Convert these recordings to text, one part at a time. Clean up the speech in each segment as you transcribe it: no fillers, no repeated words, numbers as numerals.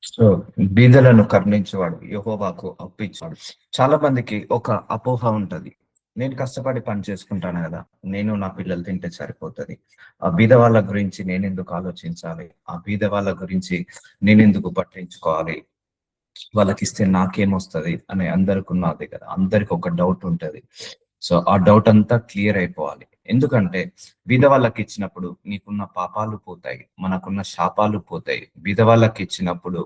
So బీదలను కరుణించేవాడు, యెహోవాకు అప్పిచ్చాడు. చాలా మందికి ఒక అపోహ ఉంటది. నేను కష్టపడి పని చేసుకుంటాను కదా, నేను నా పిల్లలు తింటే సరిపోతది. ఆ బీద వాళ్ళ గురించి నేనెందుకు ఆలోచించాలి? ఆ బీద వాళ్ళ గురించి నేనెందుకు పట్టించుకోవాలి? వాళ్ళకిస్తే నాకేమొస్తది అని అందరికున్నది కదా. అందరికి ఒక డౌట్ ఉంటది. సో ఆ డౌట్ అంతా క్లియర్ అయిపోవాలి. ఎందుకంటే బీద వాళ్ళకి ఇచ్చినప్పుడు నీకున్న పాపాలు పోతాయి, మనకున్న శాపాలు పోతాయి. బీద వాళ్ళకి ఇచ్చినప్పుడు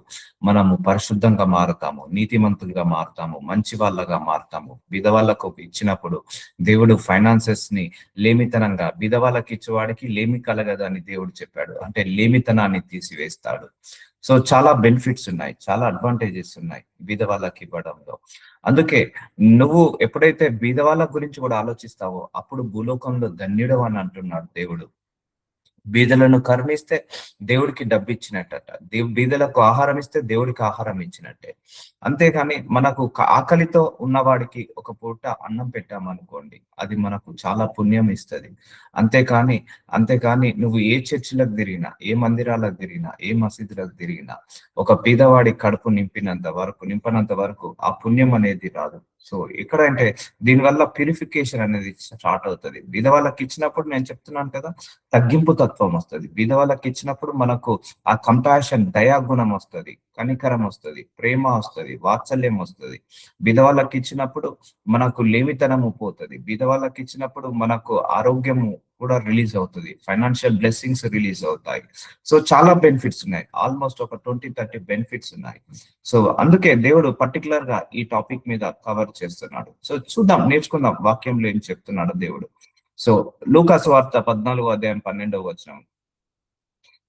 మనము పరిశుద్ధంగా మారుతాము, నీతిమంతులుగా మారుతాము, మంచి వాళ్ళగా మారుతాము. బీద వాళ్ళకు ఇచ్చినప్పుడు దేవుడు ఫైనాన్సెస్ ని లేమితనంగా, బీద వాళ్ళకి ఇచ్చేవాడికి లేమి కలగదని దేవుడు చెప్పాడు. అంటే లేమితనాన్ని తీసివేస్తాడు. సో చాలా బెనిఫిట్స్ ఉన్నాయి, చాలా అడ్వాంటేజెస్ ఉన్నాయి బీద వాళ్ళకి ఇవ్వడంలో. అందుకే నువ్వు ఎప్పుడైతే బీద వాళ్ళ గురించి కూడా ఆలోచిస్తావో అప్పుడు భూలోకంలో ధన్యుడు అని అంటున్నాడు దేవుడు. బీదలను కరుణిస్తే దేవుడికి డబ్బు ఇచ్చినట్టట. బీదలకు ఆహారం ఇస్తే దేవుడికి ఆహారం ఇచ్చినట్టే. అంతేకాని మనకు ఆకలితో ఉన్నవాడికి ఒక పూట అన్నం పెట్టామనుకోండి, అది మనకు చాలా పుణ్యం ఇస్తది. అంతేకాని అంతేకాని నువ్వు ఏ చర్చిలకు తిరిగినా, ఏ మందిరాలకు తిరిగినా, ఏ మసీదులకు తిరిగినా, ఒక పేదవాడి కడుపు నింపనంత వరకు ఆ పుణ్యం అనేది రాదు. సో ఇక్కడ అంటే దీనివల్ల ప్యూరిఫికేషన్ అనేది స్టార్ట్ అవుతుంది. బీద వాళ్ళకి ఇచ్చినప్పుడు నేను చెప్తున్నాను కదా, తగ్గింపు తత్వం వస్తుంది. బీద వాళ్ళకి ఇచ్చినప్పుడు మనకు ఆ కంపాషన్, దయాగుణం వస్తుంది, కనికరం వస్తుంది, ప్రేమ వస్తుంది, వాత్సల్యం వస్తుంది. బీద వాళ్ళకి ఇచ్చినప్పుడు మనకు లేమితనము పోతుంది. బీద వాళ్ళకి ఇచ్చినప్పుడు మనకు ఆరోగ్యము కూడా రిలీజ్ అవుతుంది, ఫైనాన్షియల్ బ్లెస్సింగ్స్ రిలీజ్ అవుతాయి. సో చాలా బెనిఫిట్స్ ఉన్నాయి, ఆల్మోస్ట్ ఒక 20-30 బెనిఫిట్స్ ఉన్నాయి. సో అందుకే దేవుడు పర్టికులర్ గా ఈ టాపిక్ మీద కవర్ చేస్తున్నాడు. సో చూద్దాం, నేర్చుకుందాం వాక్యంలో ఏం చెప్తున్నాడు దేవుడు. సో లూకా సువార్త 14 అధ్యాయం 12 వచనం.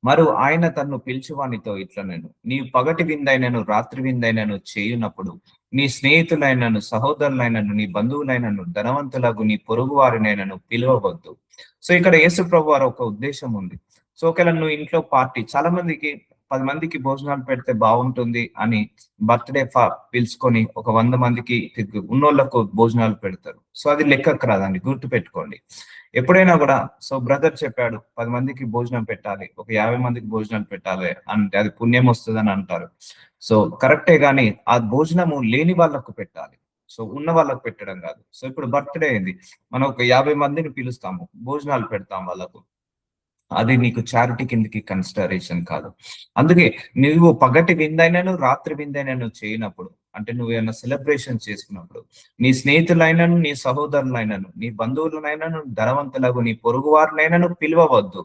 మరి ఆయన తన్ను పిలిచివానితో ఇట్లనెను, నీవు పగటి విందైనను రాత్రి విందైనను చేయునప్పుడు నీ స్నేహితులైనను సహోదరులైనను నీ బంధువులైనను ధనవంతులకు నీ పొరుగు వారినైనను పిలువవద్దు. సో ఇక్కడ యేసు ప్రభు వారు ఒక ఉద్దేశం ఉంది. సో ఒకవేళ నువ్వు ఇంట్లో పార్టీ, చాలా మందికి 10 మందికి భోజనాలు పెడితే బాగుంటుంది అని బర్త్డే పిలుచుకొని ఒక 100 మందికి ఉన్నోళ్లకు భోజనాలు పెడతారు. సో అది లెక్కకు రాదండి, గుర్తు పెట్టుకోండి. ఎప్పుడైనా కూడా సో బ్రదర్ చెప్పాడు 10 మందికి భోజనం పెట్టాలి, ఒక 50 మందికి భోజనాలు పెట్టాలి అంటే అది పుణ్యం వస్తుందని అంటారు. సో కరెక్టే, గాని ఆ భోజనము లేని వాళ్ళకు పెట్టాలి, సో ఉన్న వాళ్ళకు పెట్టడం కాదు. సో ఇప్పుడు బర్త్డే అయింది, మనం ఒక 50 మందిని పిలుస్తాము, భోజనాలు పెడతాం వాళ్ళకు, అది నీకు చారిటీ కిందకి కన్సిడరేషన్ కాదు. అందుకే నువ్వు పగటి విందైనను రాత్రి విందైనను చేయనప్పుడు, అంటే నువ్వు ఏమైనా సెలబ్రేషన్ చేసుకున్నప్పుడు నీ స్నేహితులైనను నీ సహోదరులైనను నీ బంధువులనైనను ధనవంతులకు నీ పొరుగు వారినైనను పిలవవద్దు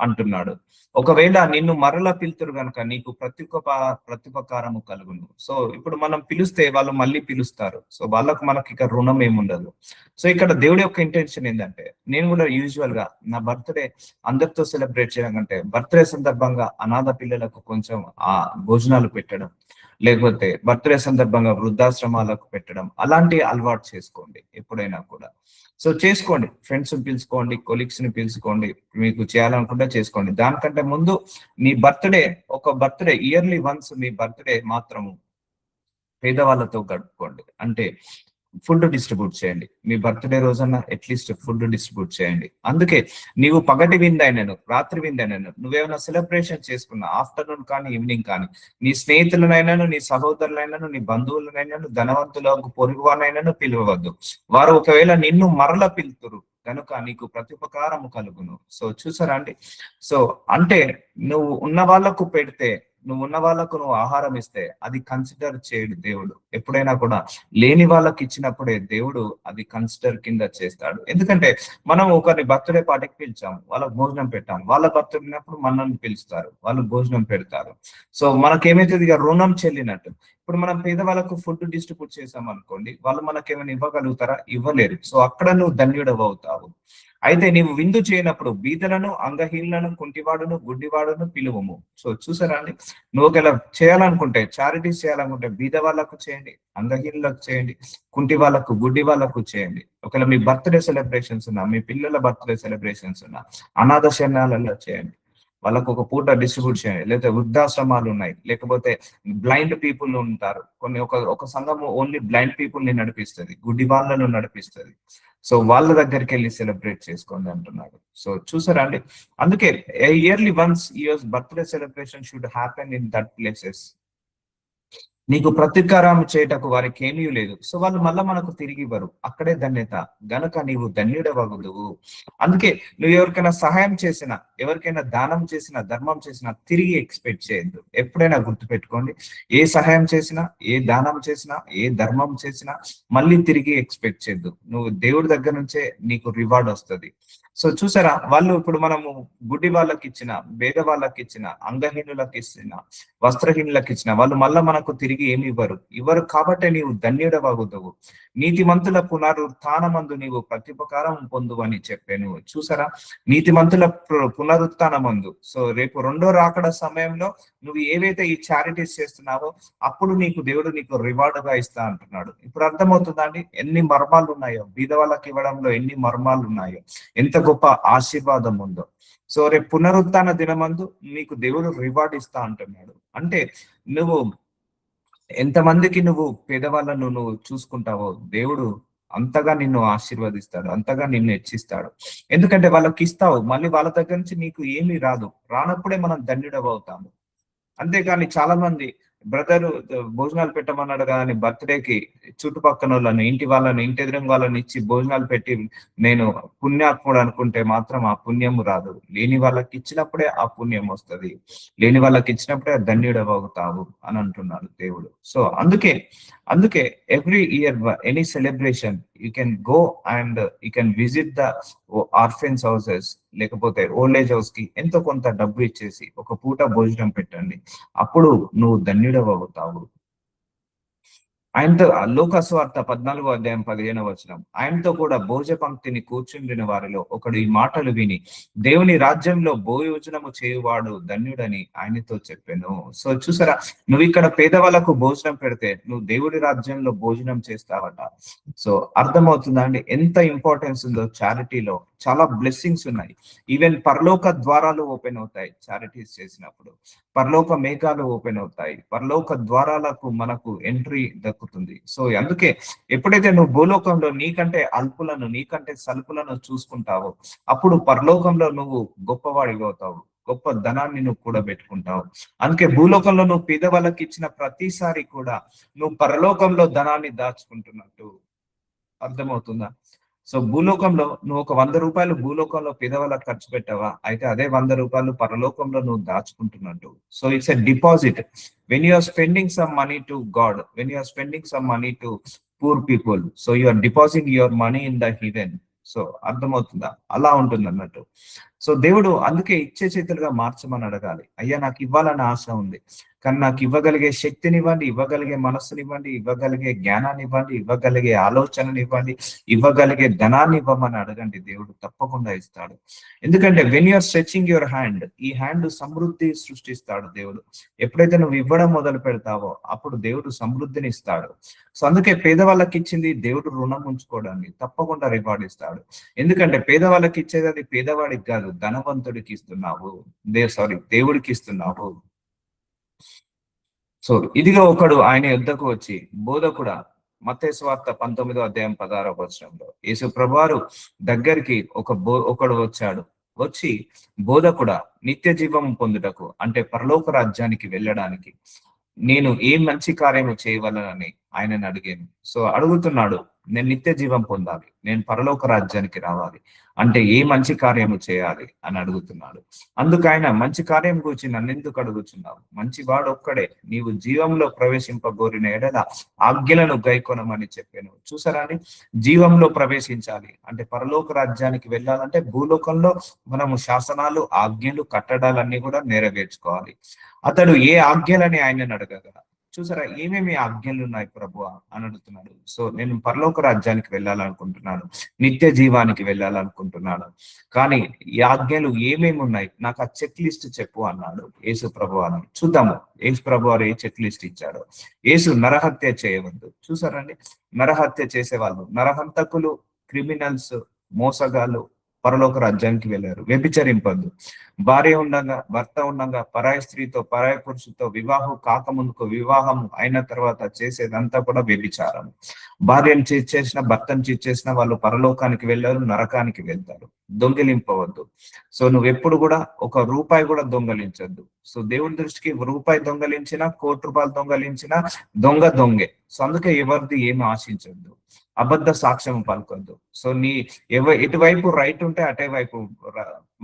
అంటున్నాడు. ఒకవేళ నిన్ను మరల పిలుతురు గనుక నీకు ప్రత్యుపకారము కలుగును. సో ఇప్పుడు మనం పిలిస్తే వాళ్ళు మళ్ళీ పిలుస్తారు, సో వాళ్ళకు మనకి ఇక రుణం ఏముండదు. సో ఇక్కడ దేవుడి యొక్క ఇంటెన్షన్ ఏంటంటే, నేను కూడా యూజువల్ గా నా బర్త్డే అందరితో సెలబ్రేట్ చేయడం కంటే బర్త్డే సందర్భంగా అనాథ పిల్లలకు కొంచెం ఆ భోజనాలు పెట్టడం, లేకపోతే బర్త్డే సందర్భంగా వృద్ధాశ్రమాలకు పెట్టడం, అలాంటి అలవాటు చేసుకోండి ఎప్పుడైనా కూడా. సో చేసుకోండి, ఫ్రెండ్స్ ని పిలుచుకోండి, కొలీగ్స్ ని పిలుచుకోండి, మీకు చేయాలనుకుంటే చేసుకోండి. దానికంటే ముందు మీ బర్త్డే, ఒక బర్త్డే ఇయర్లీ వన్స్ మీ బర్త్డే మాత్రము పేదవాళ్ళతో గడుపుకోండి. అంటే ఫుడ్ డిస్ట్రిబ్యూట్ చేయండి, మీ బర్త్డే రోజన్నా అట్లీస్ట్ ఫుడ్ డిస్ట్రిబ్యూట్ చేయండి. అందుకే నీవు పగటి విందైనను రాత్రి విందైనను నువ్వేమైనా సెలబ్రేషన్ చేసుకున్నా, ఆఫ్టర్నూన్ కానీ ఈవినింగ్ కానీ, నీ స్నేహితులనైనాను నీ సహోదరులైనను నీ బంధువులనైనాను ధనవంతులకు పొరుగువానైనాను పిలవవద్దు, వారు ఒకవేళ నిన్ను మరల పిలుతురు కనుక నీకు ప్రత్యుపకారము కలుగును. సో చూసారా అండి. సో అంటే నువ్వు ఉన్న వాళ్ళకు పెడితే, నువ్వు ఉన్న వాళ్ళకు నువ్వు ఆహారం ఇస్తే అది కన్సిడర్ చేయడు దేవుడు. ఎప్పుడైనా కూడా లేని వాళ్ళకి ఇచ్చినప్పుడే దేవుడు అది కన్సిడర్ కింద చేస్తాడు. ఎందుకంటే మనం ఒకరిని బర్త్డే పార్టీకి పిలిచాము, వాళ్ళకి భోజనం పెట్టాం, వాళ్ళ బర్త్డే ఉన్నప్పుడు మనల్ని పిలుస్తారు, వాళ్ళు భోజనం పెడతారు. సో మనకేమైతుంది, ఇక రుణం చెల్లినట్టు. ఇప్పుడు మనం పేదవాళ్ళకు ఫుడ్ డిస్ట్రిబ్యూట్ చేసాం అనుకోండి, వాళ్ళు మనకేమైనా ఇవ్వగలుగుతారా? ఇవ్వలేరు. సో అక్కడ నువ్వు ధన్యుడవు అవుతావు. అయితే నీవు విందు చేయనప్పుడు బీదలను అంగహీనులను కుంటివాడును గుడ్డివాడును పిలువము. సో చూసారా అండి, నువ్వు ఒకవేళ చేయాలనుకుంటే, చారిటీస్ చేయాలనుకుంటే బీద వాళ్ళకు చేయండి, అంగహీనులకు చేయండి, కుంటి వాళ్ళకు గుడ్డి వాళ్ళకు చేయండి. ఒకవేళ మీ బర్త్డే సెలబ్రేషన్స్ ఉన్నా, మీ పిల్లల బర్త్డే సెలబ్రేషన్స్ ఉన్నా, అనాథ శరణాలలో చేయండి, వాళ్ళకు ఒక పూట డిస్ట్రిబ్యూట్ చేయండి. లేకపోతే వృద్ధాశ్రమాలు ఉన్నాయి, లేకపోతే బ్లైండ్ పీపుల్ ఉంటారు కొన్ని, ఒక సంఘము ఓన్లీ బ్లైండ్ పీపుల్ ని నడిపిస్తుంది, గుడ్డి వాళ్ళను నడిపిస్తుంది. సో వాళ్ళ దగ్గరికి వెళ్ళి సెలబ్రేట్ చేసుకోండి అంటున్నాడు. సో చూసారా అండి, అందుకే yearly once your birthday celebration should happen in that places. నీకు ప్రతీకారం చేయటకు వారికి ఏమీ లేదు. సో వాళ్ళు మళ్ళా మనకు తిరిగి ఇవ్వరు. అక్కడే ధన్యత. గనుక నీవు ధన్యుడవగుదువు. అందుకే నువ్వు ఎవరికైనా సహాయం చేసినా, ఎవరికైనా దానం చేసినా, ధర్మం చేసినా తిరిగి ఎక్స్పెక్ట్ చేయొద్దు. ఎప్పుడైనా గుర్తుపెట్టుకోండి. ఏ సహాయం చేసినా, ఏ దానం చేసినా, ఏ ధర్మం చేసినా మళ్ళీ తిరిగి ఎక్స్పెక్ట్ చేయొద్దు. నువ్వు దేవుడి దగ్గర నుంచే నీకు రివార్డ్ వస్తుంది. సో చూసారా, వాళ్ళు ఇప్పుడు మనము గుడ్డి వాళ్ళకి ఇచ్చిన, పేద వాళ్ళకి ఇచ్చిన, అంగహీనులకు ఇచ్చిన, వస్త్రహీనులకు ఇచ్చిన వాళ్ళు మళ్ళా మనకు తిరిగి ఏమి ఇవ్వరు కాబట్టి నీవు ధన్యుడవగుదువు. నీతిమంతుల పునరుత్థానమందు నీవు ప్రత్యుపకారం పొందు అని చెప్పాను. చూసారా, నీతిమంతుల పునరుత్థానమందు. సో రేపు రెండో రాకడ సమయంలో నువ్వు ఏవైతే ఈ చారిటీస్ చేస్తున్నావో అప్పుడు దేవుడు నీకు రివార్డ్ గా ఇస్తా అంటున్నాడు. ఇప్పుడు అర్థమవుతుందా అండి ఎన్ని మర్మాలు ఉన్నాయో, బీద వాళ్ళకి ఇవ్వడంలో ఎన్ని మర్మాలు ఉన్నాయో, ఎంత గొప్ప ఆశీర్వాదం ఉందో. సో రేపు పునరుత్థాన దినమందు నీకు దేవుడు రివార్డ్ ఇస్తా అంటున్నాడు. అంటే నువ్వు ఎంతమందికి నువ్వు పేదవాళ్ళను నువ్వు చూసుకుంటావో దేవుడు అంతగా నిన్ను ఆశీర్వదిస్తాడు, అంతగా నిన్ను హెచ్చిస్తాడు. ఎందుకంటే వాళ్ళకి ఇస్తావు, మళ్ళీ వాళ్ళ దగ్గర నుంచి నీకు ఏమీ రాదు. రానప్పుడే మనం ధన్యుడవవుతాము. అంతేగాని చాలా మంది బ్రదరు భోజనాలు పెట్టమన్నాడు కానీ బర్త్డేకి చుట్టుపక్కన వాళ్ళని, ఇంటి వాళ్ళని, ఇంటి ఎదురు వాళ్ళని ఇచ్చి భోజనాలు పెట్టి నేను పుణ్యాత్ముడు అనుకుంటే మాత్రం ఆ పుణ్యము రాదు. లేని వాళ్ళకి ఇచ్చినప్పుడే ఆ పుణ్యం వస్తుంది. లేని వాళ్ళకి ఇచ్చినప్పుడే ధన్యుడవవుతావు అని అంటున్నాడు దేవుడు. సో అందుకే every year any celebration you can go and you can visit the orphans houses, లేకపోతే ఓల్డ్ ఏజ్ హౌస్ కి ఎంతో కొంత డబ్బు ఇచ్చేసి ఒక పూట భోజనం పెట్టండి. అప్పుడు నువ్వు ధన్యుడవవుతావు. ఆయనతో లోకస్వార్త 14:15 ఆయనతో కూడా భోజ పంక్తిని కూర్చుండిన వారిలో ఒకడు ఈ మాటలు విని దేవుని రాజ్యంలో భోజనము చేయువాడు ధన్యుడని ఆయనతో చెప్పాను. సో చూసారా, నువ్వు ఇక్కడ పేదవాళ్ళకు భోజనం పెడితే నువ్వు దేవుడి రాజ్యంలో భోజనం చేస్తావట. సో అర్థమవుతుందా అండి ఎంత ఇంపార్టెన్స్ ఉందో చారిటీలో. చాలా బ్లెస్సింగ్స్ ఉన్నాయి. ఈవెన్ పరలోక ద్వారాలు ఓపెన్ అవుతాయి చారిటీస్ చేసినప్పుడు. పరలోక మేఘాలు ఓపెన్ అవుతాయి. పరలోక ద్వారాలకు మనకు ఎంట్రీ దక్కుతుంది. సో అందుకే ఎప్పుడైతే నువ్వు భూలోకంలో నీకంటే అల్పులను, నీకంటే సల్పులను చూసుకుంటావో అప్పుడు పరలోకంలో నువ్వు గొప్పవాడిగా అవుతావు. గొప్ప ధనాన్ని నువ్వు కూడా పెట్టుకుంటావు. అందుకే భూలోకంలో నువ్వు పేదవాళ్ళకి ఇచ్చిన ప్రతిసారి కూడా నువ్వు పరలోకంలో ధనాన్ని దాచుకుంటున్నట్టు. అర్థమవుతుందా? సో భూలోకంలో నువ్వు ఒక 100 రూపాయలు భూలోకంలో పేదవాళ్ళకి ఖర్చు పెట్టావా, అయితే అదే 100 రూపాయలు పరలోకంలో నువ్వు దాచుకుంటున్నట్టు. So it's a deposit. When you are spending some money to God, when you are spending some money to poor people, so you are depositing your money in the heaven. So అర్థమవుతుందా? అలా ఉంటుంది అన్నట్టు. So దేవుడు అందుకే ఇచ్చే చేతులుగా మార్చమని అడగాలి. అయ్యా నాకు ఇవ్వాలని ఆశ ఉంది, కానీ నాకు ఇవ్వగలిగే శక్తిని ఇవ్వండి, ఇవ్వగలిగే మనస్సునివ్వండి, ఇవ్వగలిగే జ్ఞానాన్ని ఇవ్వండి, ఇవ్వగలిగే ఆలోచనని ఇవ్వండి, ఇవ్వగలిగే ధనాన్ని ఇవ్వమని అడగండి. దేవుడు తప్పకుండా ఇస్తాడు. ఎందుకంటే when you're stretching your hand, ఈ హ్యాండ్ సమృద్ధి సృష్టిస్తాడు దేవుడు. ఎప్పుడైతే నువ్వు ఇవ్వడం మొదలు పెడతావో అప్పుడు దేవుడు సమృద్ధిని ఇస్తాడు. సో అందుకే పేదవాళ్ళకి ఇచ్చింది దేవుడు రుణం ఉంచుకోవడానికి తప్పకుండా రివార్డ్ ఇస్తాడు. ఎందుకంటే పేదవాళ్ళకి ఇచ్చేది అది పేదవాడికి కాదు, ధనవంతుడికి ఇస్తున్నావు. దేవుడికి ఇస్తున్నావు. సో ఇదిగో ఒకడు ఆయన యుద్ధకు వచ్చి బోధకుడా, మత్తయి సువార్త 19:16 యేసు ప్రభువారు దగ్గరికి ఒకడు వచ్చాడు. వచ్చి బోధకుడా, నిత్య జీవం పొందుటకు అంటే పరలోక రాజ్యానికి వెళ్ళడానికి నేను ఏ మంచి కార్యము చేయవలనని ఆయనని అడిగాను. సో అడుగుతున్నాడు, నేను నిత్య జీవం పొందాలి, నేను పరలోక రాజ్యానికి రావాలి అంటే ఏ మంచి కార్యము చేయాలి అని అడుగుతున్నాడు. అందుకు ఆయన, మంచి కార్యం గురించి నన్ను ఎందుకు అడుగుతున్నావు? మంచివాడు ఒక్కడే, నీవు జీవంలో ప్రవేశింపగోరిన ఎడల ఆజ్ఞలను గైకొనమని చెప్పాను. చూసారా అండి, జీవంలో ప్రవేశించాలి అంటే పరలోక రాజ్యానికి వెళ్ళాలంటే భూలోకంలో మనము శాసనాలు, ఆజ్ఞలు, కట్టడాలన్నీ కూడా నెరవేర్చుకోవాలి. అతడు ఏ ఆజ్ఞలని ఆయనను అడగగా, చూసారా ఏమేమి ఆజ్ఞలు ఉన్నాయి ప్రభువా అని అడుగుతున్నాడు. సో నేను పరలోక రాజ్యానికి వెళ్ళాలనుకుంటున్నాను, నిత్య జీవానికి వెళ్ళాలనుకుంటున్నాను, కానీ ఈ ఆజ్ఞలు ఏమేమి ఉన్నాయి నాకు ఆ చెక్ లిస్ట్ చెప్పు అన్నాడు యేసు ప్రభువారు. చూద్దాము యేసు ప్రభువారు ఏ చెక్ లిస్ట్ ఇచ్చాడో. యేసు నరహత్య చేయవద్దు. చూసారండి, నరహత్య చేసేవాళ్ళు, నరహంతకులు, క్రిమినల్స్, మోసగాళ్ళు పరలోక రాజ్యానికి వెళ్ళారు. వ్యభిచరింపద్దు. భార్య ఉండగా, భర్త ఉండగా పరాయి స్త్రీతో, పరాయి పురుషుతో వివాహం కాకముందుకు, వివాహం అయిన తర్వాత చేసేదంతా కూడా వ్యభిచారం. భార్యను చేసిన, భర్తను చేసిన వాళ్ళు పరలోకానికి వెళ్ళారు, నరకానికి వెళ్తారు. దొంగిలింపవద్దు. సో నువ్వెప్పుడు కూడా ఒక రూపాయి కూడా దొంగలించొద్దు. సో దేవుని దృష్టికి రూపాయి దొంగలించినా, ₹1,00,00,000 దొంగలించినా దొంగే. సో అందుకే ఎవరిది ఏమి ఆశించొద్దు. అబద్ధ సాక్ష్యం పలకొద్దు. సో ఎటువైపు రైట్ ఉంటే అటే వైపు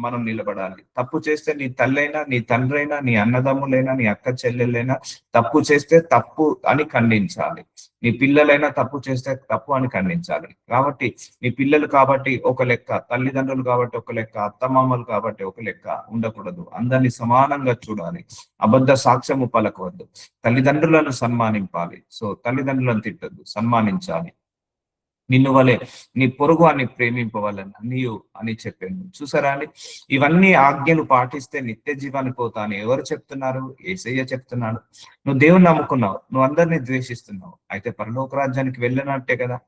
మనం నిలబడాలి. తప్పు చేస్తే నీ తల్లైనా, నీ తండ్రైనా, నీ అన్నదమ్ములైనా, నీ అక్క చెల్లెలైనా తప్పు చేస్తే తప్పు అని ఖండించాలి. నీ పిల్లలైనా తప్పు చేస్తే తప్పు అని ఖండించాలి. కాబట్టి నీ పిల్లలు కాబట్టి ఒక లెక్క, తల్లిదండ్రులు కాబట్టి ఒక లెక్క, అత్తమామలు కాబట్టి ఒక లెక్క ఉండకూడదు. అందరినీ సమానంగా చూడాలి. అబద్ధ సాక్ష్యము పలకవద్దు. తల్లిదండ్రులను సన్మానింపాలి. సో తల్లిదండ్రులను తిట్టద్దు, సన్మానించాలి. నిన్ను వలె నీ పొరుగు అని ప్రేమింపవలన నీవు అని చెప్పాను. చూసారా అండి, ఇవన్నీ ఆజ్ఞలు పాటిస్తే నిత్య జీవానికి పోతా అని ఎవరు చెప్తున్నారు? యేసయ్య చెప్తున్నాడు. నువ్వు దేవుని నమ్ముకున్నావు, నువ్వు అందరినీ ద్వేషిస్తున్నావు, అయితే పరలోక రాజ్యానికి వెళ్ళినట్టే కదా.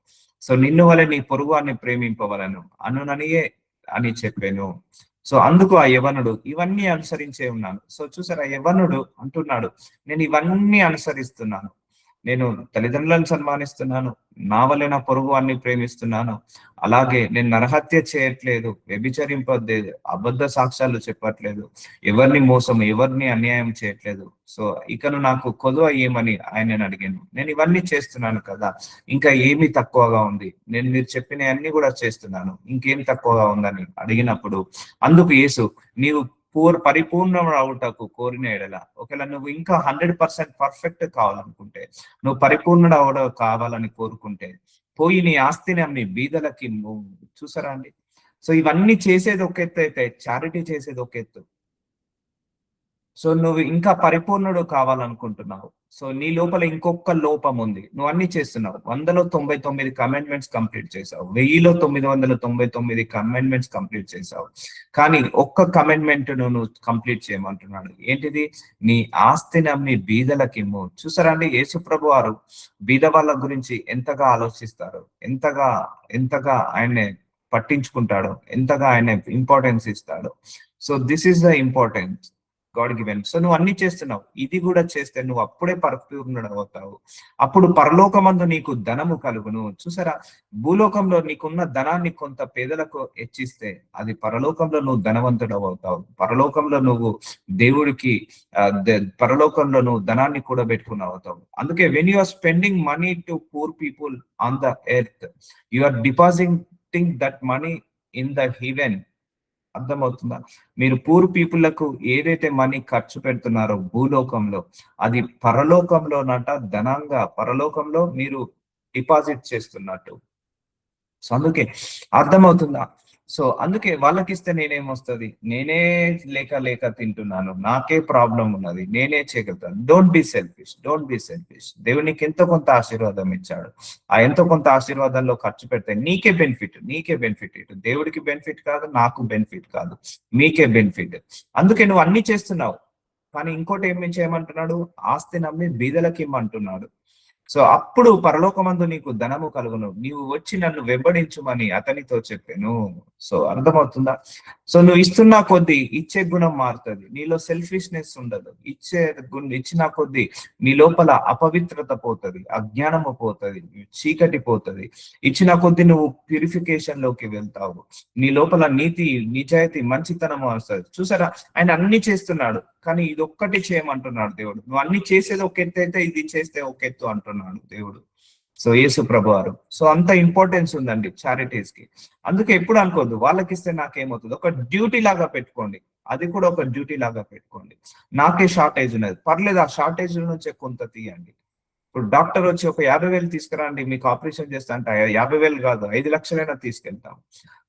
సో నిన్ను వలె నీ పొరుగు అని ప్రేమింపవలను అనుననియే అని చెప్పాను. సో అందుకు ఆ యవనుడు ఇవన్నీ అనుసరించే ఉన్నాను. సో చూసారా, యవనుడు అంటున్నాడు, నేను ఇవన్నీ అనుసరిస్తున్నాను. నేను తల్లిదండ్రులను సన్మానిస్తున్నాను, నా వల్లే నా పొరుగు వారిని ప్రేమిస్తున్నాను, అలాగే నేను నరహత్య చేయట్లేదు, వ్యభిచరింపలేదు, అబద్ధ సాక్ష్యాలు చెప్పట్లేదు, ఎవరిని మోసం, ఎవరిని అన్యాయం చేయట్లేదు. సో ఇకను నాకు కొదువ ఏమని ఆయనను అడిగాను. నేను ఇవన్నీ చేస్తున్నాను కదా, ఇంకా ఏమి తక్కువగా ఉంది? నేను మీరు చెప్పిన అన్ని కూడా చేస్తున్నాను, ఇంకేం తక్కువగా ఉందని అడిగినప్పుడు అందుకు యేసు, నీవు పరిపూర్ణం అవుటకు కోరిన ఎడల, ఒకవేళ నువ్వు ఇంకా 100% పర్ఫెక్ట్ కావాలనుకుంటే, నువ్వు పరిపూర్ణుడు కావాలని కోరుకుంటే, పోయి నీ ఆస్తిని అమ్మి బీదలకి నువ్వు. చూసారా అండి, సో ఇవన్నీ చేసేది ఒక ఎత్తు అయితే చారిటీ చేసేది ఒక ఎత్తు. సో నువ్వు ఇంకా పరిపూర్ణుడు కావాలనుకుంటున్నావు. సో నీ లోపల ఇంకొక లోపం ఉంది. నువ్వు అన్ని చేస్తున్నావు. 100లో 99 కమెంట్మెంట్స్ కంప్లీట్ చేసావు. 1000లో 999 కమెంట్మెంట్స్ కంప్లీట్ చేసావు. కానీ ఒక్క కమెంట్మెంట్ నువ్వు కంప్లీట్ చేయమంటున్నాడు. ఏంటిది? నీ ఆస్తిని అమ్మి బీదలకిమ్ము. చూసారా అండి, యేసు ప్రభు వారు బీద వాళ్ళ గురించి ఎంతగా ఆలోచిస్తారు, ఎంతగా ఆయన్ని పట్టించుకుంటాడో, ఎంతగా ఆయన ఇంపార్టెన్స్ ఇస్తాడో. So this is the importance God given. So నువ్వు అన్ని చేస్తున్నావు, ఇది కూడా చేస్తే నువ్వు అప్పుడే పరిపూర్ణుడు అవుతావు. అప్పుడు పరలోకమందు నీకు ధనము కలుగును. చూసారా, భూలోకంలో నీకున్న ధనాన్ని కొంత పేదలకు హెచ్చిస్తే అది పరలోకంలో నువ్వు ధనవంతుడు అవుతావు. పరలోకంలో నువ్వు దేవుడికి పరలోకంలో నువ్వు ధనాన్ని కూడా పెట్టుకుని అవుతావు. అందుకే when you are spending money to poor people on the earth, you are depositing that money in the heaven. అర్థమవుతుందా? మీరు పూర్ పీపుల్లకు ఏదైతే మనీ ఖర్చు పెడుతున్నారో భూలోకంలో, అది పరలోకంలోనట ధనంగా పరలోకంలో మీరు డిపాజిట్ చేస్తున్నట్టు. సో అందుకే అర్థమవుతుందా? సో అందుకే వాళ్ళకిస్తే నేనేమొస్తుంది? నేనే లేక తింటున్నాను, నాకే ప్రాబ్లం ఉన్నది, నేనే చేయగలుగుతాను. Don't be selfish. దేవునికి ఎంతో కొంత ఆశీర్వాదం ఇచ్చాడు. ఆ ఎంతో కొంత ఆశీర్వాదంలో ఖర్చు పెడితే నీకే బెనిఫిట్. ఇటు దేవుడికి బెనిఫిట్ కాదు, నాకు బెనిఫిట్ కాదు, మీకే బెనిఫిట్. అందుకే నువ్వు అన్ని చేస్తున్నావు. కానీ ఇంకోటి ఏమి చేయమంటున్నాడు? ఆస్తి నమ్మి బీదలకి ఇమ్మంటున్నాడు. సో అప్పుడు పరలోకమందు నీకు ధనము కలుగును, నీవు వచ్చి నన్ను వెంబడించుమని అతనితో చెప్పాను. సో అర్థమవుతుందా? సో నువ్వు ఇస్తున్నా కొద్దీ ఇచ్చే గుణం మారుతుంది, నీలో సెల్ఫిష్నెస్ ఉండదు. ఇచ్చిన కొద్దీ నీ లోపల అపవిత్రత పోతుంది, అజ్ఞానము పోతుంది, చీకటి పోతుంది. ఇచ్చిన కొద్దీ నువ్వు ప్యూరిఫికేషన్ లోకి వెళ్తావు. నీ లోపల నీతి, నిజాయితీ, మంచితనము వస్తుంది. చూసారా, ఆయన అన్ని చేస్తున్నాడు, కానీ ఇది ఒక్కటి చేయమంటున్నాడు దేవుడు. నువ్వు అన్ని చేసేది ఒక ఎత్తు అయితే ఇది చేస్తే ఒక ఎత్తు అంటున్నాడు దేవుడు. సో యేసు ప్రభు వారు. సో అంత ఇంపార్టెన్స్ ఉందండి చారిటీస్ కి. అందుకే ఎప్పుడు అనుకోవద్దు వాళ్ళకి ఇస్తే నాకేమవుతుంది. ఒక డ్యూటీ లాగా పెట్టుకోండి, అది కూడా ఒక డ్యూటీ లాగా పెట్టుకోండి. నాకే షార్టేజ్ ఉన్నది, పర్లేదు, ఆ షార్టేజ్ నుంచే కొంత తీయండి. ఇప్పుడు డాక్టర్ వచ్చి ఒక 50,000 తీసుకురండి మీకు ఆపరేషన్ చేస్తా అంటే 50,000 కాదు, 5 లక్షలైనా తీసుకెళ్తాం.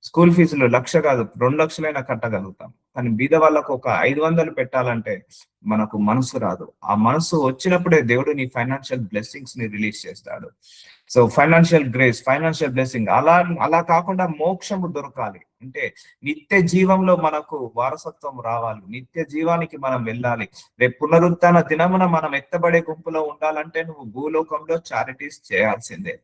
స్కూల్ ఫీజులు 1,00,000 కాదు, 2 లక్షలైనా కట్టగలుగుతాం. కానీ బీద వాళ్ళకు ఒక 500 పెట్టాలంటే మనకు మనసు రాదు. ఆ మనసు వచ్చినప్పుడే దేవుడు నీ ఫైనాన్షియల్ బ్లెస్సింగ్స్ ని రిలీజ్ చేస్తాడు. So financial grace, financial blessing అలా కాకుండా మోక్షము దొరకాలి అంటే, నిత్య జీవంలో మనకు వారసత్వం రావాలి, నిత్య జీవానికి మనం వెళ్ళాలి. రేపు పునరుత్థాన దినమున మనం ఎత్తబడే గుంపులో ఉండాలంటే నువ్వు భూలోకంలో చారిటీస్ చేయాల్సిందే.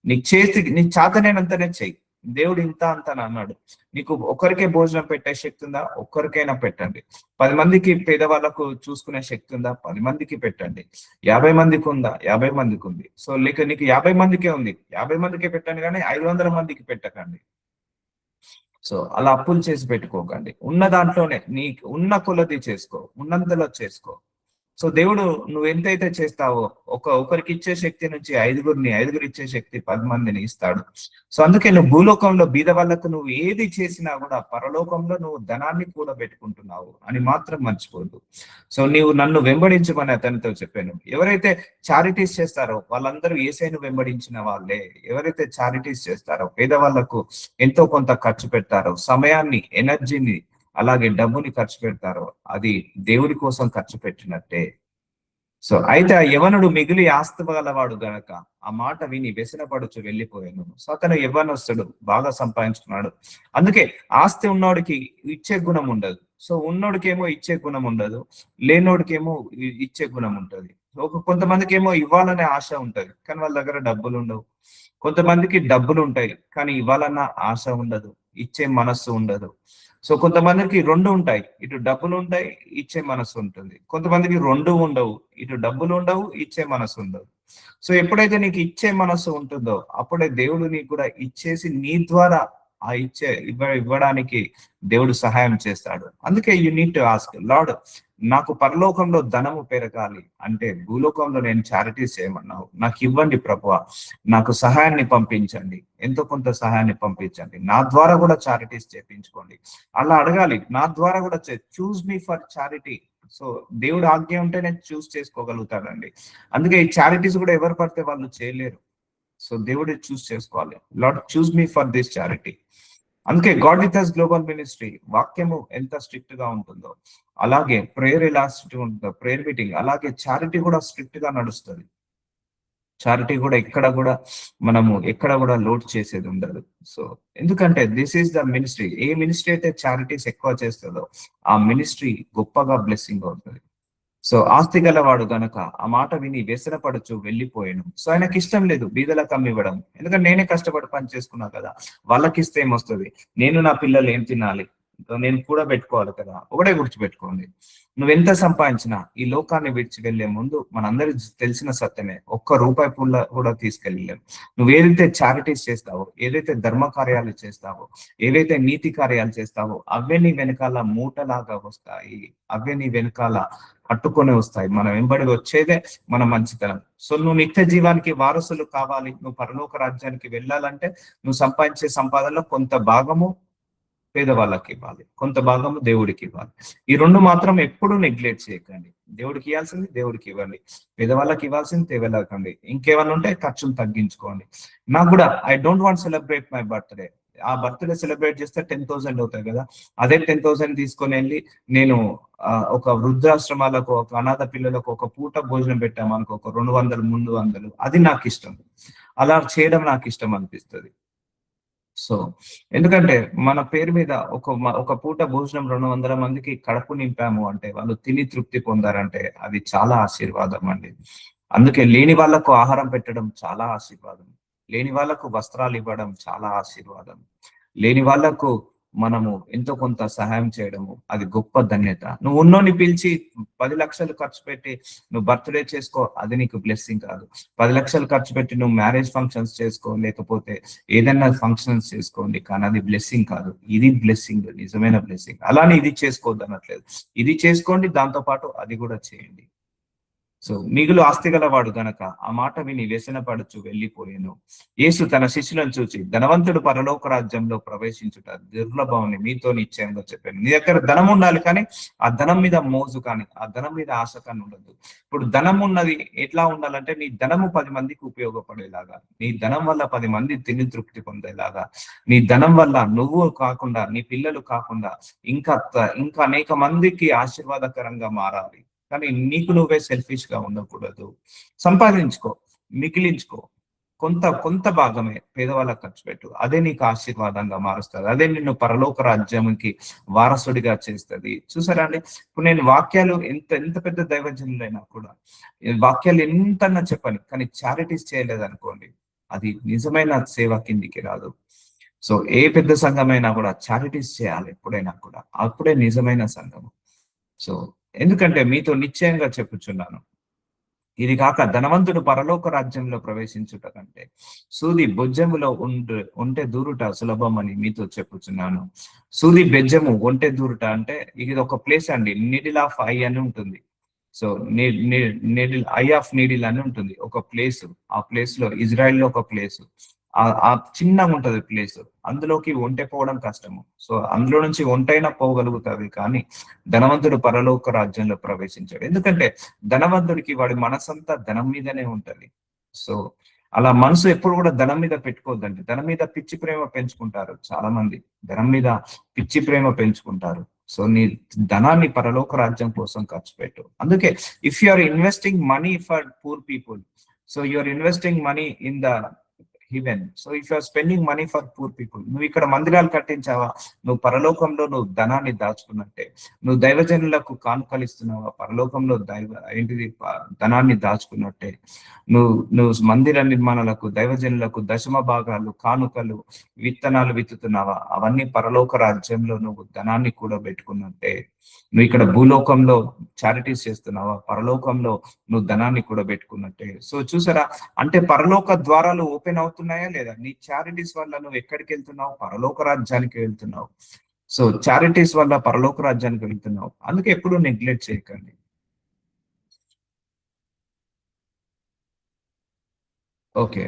నీ చేతికి నీ చేతనైనంతనే చెయ్యి. దేవుడు ఇంత అంత అని అన్నాడు. నీకు ఒకరికే భోజనం పెట్టే శక్తి ఉందా? ఒక్కరికైనా పెట్టండి. 10 మందికి పేదవాళ్ళకు చూసుకునే శక్తి ఉందా? 10 మందికి పెట్టండి. 50 మందికి ఉందా? 50 మందికి ఉంది. సో లేక నీకు 50 మందికే ఉంది, 50 మందికే పెట్టండి, కానీ 500 మందికి పెట్టకండి. సో అలా అప్పులు చేసి పెట్టుకోకండి. ఉన్న దాంట్లోనే నీకు ఉన్న కొలది చేసుకో, ఉన్నంతలో చేసుకో. సో దేవుడు నువ్వు ఎంతైతే చేస్తావో ఒకరికి ఇచ్చే శక్తి నుంచి ఐదుగురు ఇచ్చే శక్తి 10 మందిని ఇస్తాడు. సో అందుకే నువ్వు భూలోకంలో బీద వాళ్ళకు నువ్వు ఏది చేసినా కూడా పరలోకంలో నువ్వు ధనాన్ని కూడా పెట్టుకుంటున్నావు అని మాత్రం మర్చిపోద్దు. సో నీవు నన్ను వెంబడించమని అతనితో చెప్పాను. ఎవరైతే చారిటీస్ చేస్తారో వాళ్ళందరూ యేసయ్యను వెంబడించిన వాళ్ళే. ఎవరైతే చారిటీస్ చేస్తారో, పేదవాళ్లకు ఎంతో కొంత ఖర్చు పెడతారో, సమయాన్ని, ఎనర్జీని, అలాగే డబ్బుని ఖర్చు పెడతారో, అది దేవుడి కోసం ఖర్చు పెట్టినట్టే. సో అయితే ఆ యవనుడు మిగిలి ఆస్తి గలవాడు గనక ఆ మాట విని వ్యసనపడుచు వెళ్ళిపోయాను. సో అతను యవ్వనస్తుడు, బాగా సంపాదించుకున్నాడు. అందుకే ఆస్తి ఉన్నోడికి ఇచ్చే గుణం ఉండదు. సో ఉన్నోడికేమో ఇచ్చే గుణం ఉండదు, లేనోడికేమో ఇచ్చే గుణం ఉంటది. కొంతమందికి ఏమో ఇవ్వాలనే ఆశ ఉంటది, కానీ వాళ్ళ దగ్గర డబ్బులు ఉండవు. కొంతమందికి డబ్బులు ఉంటాయి, కానీ ఇవ్వాలన్న ఆశ ఉండదు, ఇచ్చే మనస్సు ఉండదు. సో కొంతమందికి రెండు ఉంటాయి, ఇటు డబ్బులు ఉంటాయి, ఇచ్చే మనసు ఉంటుంది. కొంతమందికి రెండు ఉండవు, ఇటు డబ్బులు ఉండవు, ఇచ్చే మనసు ఉండదు. సో ఎప్పుడైతే నీకు ఇచ్చే మనసు ఉంటుందో అప్పుడే దేవుడు నీకు కూడా ఇచ్చేసి నీ ద్వారా ఆ ఇవ్వడానికి దేవుడు సహాయం చేస్తాడు. అందుకే you need to ask lord, నాకు పరలోకంలో ధనము పెరగాలి అంటే భూలోకంలో నేను చారిటీస్ చేయమన్నావు, నాకు ఇవ్వండి ప్రభువా, నాకు సహాయాన్ని పంపించండి, ఎంతో కొంత సహాయాన్ని పంపించండి, నా ద్వారా కూడా చారిటీస్ చేయించుకోండి అలా అడగాలి. నా ద్వారా కూడా choose me for charity. So దేవుడు ఆజ్ఞ ఉంటే నేను చూస్ చేసుకోగలుగుతాడండి. అందుకే ఈ చారిటీస్ కూడా ఎవరు పడితే వాళ్ళు చేయలేరు. సో దేవుడే చూస్ చేసుకోవాలి. Lord choose me for this charity. అందుకే God with us global ministry వాక్యము ఎంత స్ట్రిక్ట్ గా ఉంటుందో అలాగే ప్రేయర్ ఎలా స్ట్రిక్ట్ ఉంటుందో, ప్రేయర్ మీటింగ్ అలాగే చారిటీ కూడా స్ట్రిక్ట్ గా నడుస్తుంది. చారిటీ కూడా ఎక్కడ కూడా లోడ్ చేసేది ఉండదు. సో ఎందుకంటే this is the ministry. A ministry అయితే చారిటీస్ ఎక్కువ చేస్తుందో ఆ మినిస్ట్రీ గొప్పగా బ్లెస్సింగ్ అవుతుంది. సో ఆస్తి గలవాడు గనక ఆ మాట విని వ్యసనపడుచు వెళ్ళిపోయాను. సో ఆయనకి ఇష్టం లేదు బీదలకు అమ్మి ఇవ్వడం. ఎందుకంటే నేనే కష్టపడి పని చేసుకున్నా కదా, వాళ్ళకి ఇస్తే ఏమొస్తుంది, నేను నా పిల్లలు ఏం తినాలి, నేను కూడా పెట్టుకోవాలి కదా. ఒకటే గుర్తుపెట్టుకోండి, నువ్వెంత సంపాదించినా ఈ లోకాన్ని విడిచి వెళ్లే ముందు మనందరికి తెలిసిన సత్యమే, ఒక్క రూపాయి పుల్ల కూడా తీసుకెళ్ళలేము. నువ్వు ఏదైతే చారిటీస్ చేస్తావో, ఏదైతే ధర్మ కార్యాలు చేస్తావో, ఏదైతే నీతి కార్యాలు చేస్తావో అవే నీ వెనకాల మూటలాగా వస్తాయి, అవే నీ వెనకాల పట్టుకొని వస్తాయి. మనం వెంబడి వచ్చేదే మన మంచితనం. సో నువ్వు నిత్య జీవానికి వారసులు కావాలి, నువ్వు పరలోక రాజ్యానికి వెళ్ళాలంటే నువ్వు సంపాదించే సంపాదనలో కొంత భాగము పేదవాళ్ళకి ఇవ్వాలి, కొంత భాగము దేవుడికి ఇవ్వాలి. ఈ రెండు మాత్రం ఎప్పుడూ నెగ్లెక్ట్ చేయకండి. దేవుడికి ఇవ్వాల్సింది దేవుడికి ఇవ్వండి, పేదవాళ్ళకి ఇవ్వాల్సింది పేదవాళ్ళకండి. ఇంకేమన్నా ఉంటే ఖర్చులు తగ్గించుకోండి. నాకు కూడా I don't want celebrate my birthday. ఆ బర్త్డే సెలబ్రేట్ చేస్తే 10,000 అవుతాయి కదా, అదే 10,000 తీసుకొని వెళ్ళి నేను ఒక వృద్ధాశ్రమాలకు, ఒక అనాథ పిల్లలకు ఒక పూట భోజనం పెట్టామనుకో, ఒక 200 300, అది నాకు ఇష్టం. అలా చేయడం నాకు ఇష్టం అనిపిస్తుంది. సో ఎందుకంటే మన పేరు మీద ఒక పూట భోజనం 200 మందికి కడుపు నింపాము అంటే, వాళ్ళు తిని తృప్తి పొందారంటే అది చాలా ఆశీర్వాదం అండి. అందుకే లేని వాళ్ళకు ఆహారం పెట్టడం చాలా ఆశీర్వాదం, లేని వాళ్ళకు వస్త్రాలు ఇవ్వడం చాలా ఆశీర్వాదం, లేని వాళ్ళకు మనము ఎంతో కొంత సహాయం చేయడము అది గొప్ప ధన్యత. నువ్వు ఉన్నోని పిలిచి 10 లక్షలు ఖర్చు పెట్టి నువ్వు బర్త్డే చేసుకో, అది నీకు బ్లెస్సింగ్ కాదు. 10 లక్షలు ఖర్చు పెట్టి నువ్వు మ్యారేజ్ ఫంక్షన్స్ చేసుకో, లేకపోతే ఏదైనా ఫంక్షన్స్ చేసుకోండి, కానీ అది బ్లెస్సింగ్ కాదు. ఇది బ్లెస్సింగ్, నిజమైన బ్లెస్సింగ్. అలానే ఇది చేసుకోవద్దు అనట్లేదు, ఇది చేసుకోండి, దాంతో పాటు అది కూడా చేయండి. సో మిగులు ఆస్తి గలవాడు గనక ఆ మాట విని వ్యసనపడుచు వెళ్ళిపోయాను. యేసు తన శిష్యులను చూచి, ధనవంతుడు పరలోక రాజ్యంలో ప్రవేశించుట దుర్లభమని మీతో నిశ్చయంగా చెప్పాను. నీ దగ్గర ధనం ఉండాలి, కానీ ఆ ధనం మీద మోజు కానీ ఆ ధనం మీద ఆశ కానీ ఉండదు. ఇప్పుడు ధనం ఉన్నది ఎట్లా ఉండాలంటే, నీ ధనము 10 మందికి ఉపయోగపడేలాగా, నీ ధనం వల్ల 10 మంది తిని తృప్తి పొందేలాగా, నీ ధనం వల్ల నువ్వు కాకుండా నీ పిల్లలు కాకుండా ఇంకా ఇంకా అనేక మందికి ఆశీర్వాదకరంగా మారాలి. కానీ నీకు నువ్వే సెల్ఫిష్ గా ఉండకూడదు. సంపాదించుకో, మిగిలించుకో, కొంత భాగమే పేదవాళ్ళకి ఖర్చు పెట్టు, అదే నీకు ఆశీర్వాదంగా మారుస్తుంది, అదే నిన్ను పరలోక రాజ్యానికి వారసుడిగా చేస్తుంది. చూసారా అండి, ఇప్పుడు నేను వాక్యాలు ఎంత పెద్ద దైవజనులైనా కూడా వాక్యాలు ఎంతన్నా చెప్పని, కానీ చారిటీస్ చేయలేదు అనుకోండి, అది నిజమైన సేవ కిందికి రాదు. సో ఏ పెద్ద సంఘమైనా కూడా చారిటీస్ చేయాలి ఎప్పుడైనా కూడా. అప్పుడే నిజమైన సంఘము. సో ఎందుకంటే మీతో నిశ్చయంగా చెప్పుచున్నాను. ఇది కాక ధనవంతుడు పరలోక రాజ్యంలో ప్రవేశించుట కంటే సూది బొజ్జములో ఉంటే దూరుట సులభం అని మీతో చెప్పుచున్నాను. సూది బెజ్జము ఒంటె దూరుట అంటే ఇది ఒక ప్లేస్ అండి. నిడిల్ ఆఫ్ ఐ అని ఉంటుంది. So needle I of needle అని ఉంటుంది ఒక ప్లేస్. ఆ ప్లేస్ లో ఇజ్రాయెల్ లో ఒక ప్లేస్. ఆ చిన్నగా ఉంటది ప్లేస్. అందులోకి ఒంటె పోవడం కష్టము. సో అందులో నుంచి ఒంటైనా పోగలుగుతుంది కానీ ధనవంతుడు పరలోక రాజ్యంలో ప్రవేశించాడు. ఎందుకంటే ధనవంతుడికి వాడి మనసంతా ధనం మీదనే ఉంటది. సో అలా మనసు ఎప్పుడు కూడా ధనం మీద పెట్టుకోవద్దండి. ధనం మీద పిచ్చి ప్రేమ పెంచుకుంటారు చాలా మంది. ధనం మీద పిచ్చి ప్రేమ పెంచుకుంటారు. సో నీ ధనాన్ని పరలోక రాజ్యం కోసం ఖర్చు పెట్టు. అందుకే if you are investing money for poor people, so you are investing money in the heaven. So if you are spending money for poor people, నువ్వు ఇక్కడ మందిరాలు కట్టించావా, నువ్వు పరలోకంలో నువ్వు ధనాన్ని దాచుకున్నట్టే. నువ్వు దైవజనులకు కానుకలిస్తున్నావా, పరలోకంలో ఏంటిది ధనాన్ని దాచుకున్నట్టే. నువ్వు మందిర నిర్మాణాలకు దైవజనులకు దశమ భాగాలు కానుకలు విత్తనాలు విత్తుతున్నావా, అవన్నీ పరలోక రాజ్యంలో నువ్వు ధనాన్ని కూడా పెట్టుకున్నట్టే. నువ్వు ఇక్కడ భూలోకంలో చారిటీస్ చేస్తున్నావా, పరలోకంలో నువ్వు ధనాన్ని కూడా పెట్టుకున్నట్టే. సో చూసారా, అంటే పరలోక ద్వారాలు ఓపెన్ అవుతున్నాయా లేదా? నీ చారిటీస్ వల్ల నువ్వు ఎక్కడికి వెళ్తున్నావు? పరలోక రాజ్యానికి వెళ్తున్నావు. సో చారిటీస్ వల్ల పరలోక రాజ్యానికి వెళ్తున్నావు. అందుకే ఎప్పుడు నెగ్లెక్ట్ చేయకండి. ఓకే.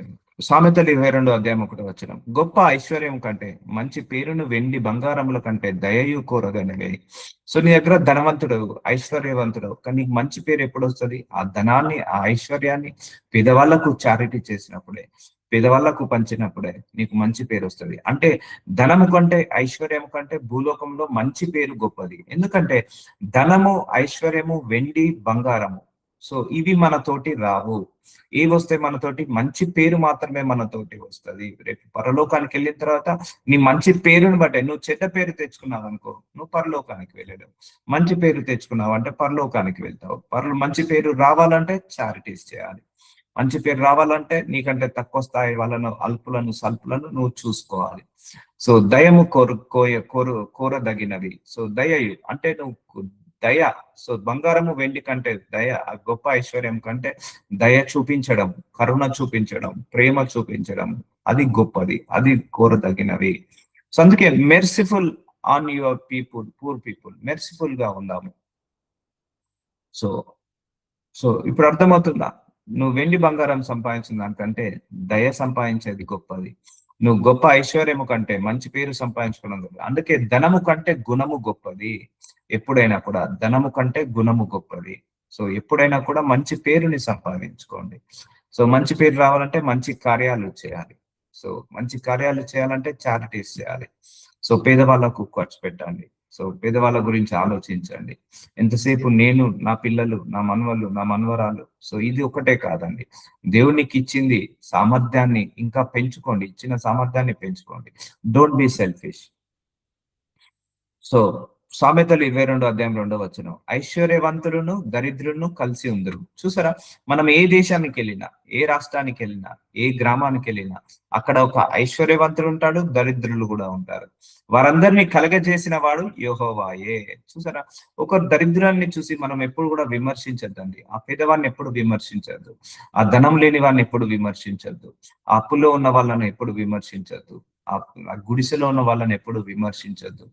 సామెతలు 22:1 గొప్ప ఐశ్వర్యం కంటే మంచి పేరును వెండి బంగారముల కంటే దయయు కోరగనివే. సో నీ దగ్గర ధనవంతుడు ఐశ్వర్యవంతుడు కానీ నీకు మంచి పేరు ఎప్పుడు వస్తుంది? ఆ ధనాన్ని ఆ ఐశ్వర్యాన్ని పేదవాళ్లకు చారిటీ చేసినప్పుడే, పేదవాళ్లకు పంచినప్పుడే నీకు మంచి పేరు వస్తుంది. అంటే ధనము కంటే ఐశ్వర్యం కంటే భూలోకంలో మంచి పేరు గొప్పది. ఎందుకంటే ధనము ఐశ్వర్యము వెండి బంగారము సో ఇవి మనతోటి రావు. ఏవి వస్తే మనతోటి? మంచి పేరు మాత్రమే మనతోటి వస్తుంది. రేపు పరలోకానికి వెళ్ళిన తర్వాత నీ మంచి పేరుని బట్టే, నువ్వు చెడ్డ పేరు తెచ్చుకున్నావు అనుకో, నువ్వు పరలోకానికి వెళ్ళలేవు. మంచి పేరు తెచ్చుకున్నావు అంటే పరలోకానికి వెళ్తావు. మంచి పేరు రావాలంటే చారిటీస్ చేయాలి. మంచి పేరు రావాలంటే నీకంటే తక్కువ స్థాయి వాళ్ళను, అల్పులను సల్పులను నువ్వు చూసుకోవాలి. సో దయము కోరదగినవి. సో దయయు అంటే నువ్వు దయ. సో బంగారము వెండి కంటే దయ, గొప్ప ఐశ్వర్యం కంటే దయ చూపించడం, కరుణ చూపించడం, ప్రేమ చూపించడం అది గొప్పది, అది కోరదగినవి. సో అందుకే merciful on your people, poor people. Merciful గా ఉందాము. సో సో ఇప్పుడు అర్థమవుతుందా? నువ్వు వెండి బంగారం సంపాదించిన దానికంటే దయ సంపాదించేది గొప్పది. నువ్వు గొప్ప ఐశ్వర్యము కంటే మంచి పేరు సంపాదించుకున్నావు. అందుకే ధనము కంటే గుణము గొప్పది. ఎప్పుడైనా కూడా ధనము కంటే గుణము గొప్పది. సో ఎప్పుడైనా కూడా మంచి పేరుని సంపాదించుకోండి. సో మంచి పేరు రావాలంటే మంచి కార్యాలు చేయాలి. సో మంచి కార్యాలు చేయాలంటే చారిటీస్ చేయాలి. సో పేదవాళ్ళకు ఖర్చు పెట్టండి. సో పేదవాళ్ళ గురించి ఆలోచించండి. ఎంతసేపు నేను, నా పిల్లలు, నా మనవళ్ళు, నా మనవరాలు. సో ఇది ఒకటే కాదండి. దేవునికి ఇచ్చింది సామర్థ్యాన్ని ఇంకా పెంచుకోండి. ఇచ్చిన సామర్థ్యాన్ని పెంచుకోండి. Don't be selfish. సో సామెతలు 22:2 ఐశ్వర్యవంతులను దరిద్రులను కలిసి ఉందరు. చూసారా, మనం ఏ దేశానికి వెళ్ళినా, ఏ రాష్ట్రానికి వెళ్ళినా, ఏ గ్రామానికి వెళ్ళినా అక్కడ ఒక ఐశ్వర్యవంతుడు ఉంటాడు, దరిద్రులు కూడా ఉంటారు. వారందరినీ కలగజేసిన వాడు యెహోవాయే. చూసారా, ఒక దరిద్రాన్ని చూసి మనం ఎప్పుడు కూడా విమర్శించద్దండి. ఆ పేదవాడిని ఎప్పుడు విమర్శించద్దు. ఆ ధనం లేని వాడిని ఎప్పుడు విమర్శించద్దు. ఆ అప్పుల్లో ఉన్న వాళ్ళని ఎప్పుడు విమర్శించద్దు. ఆ గుడిసెలో ఉన్న వాళ్ళని ఎప్పుడు విమర్శించద్దు.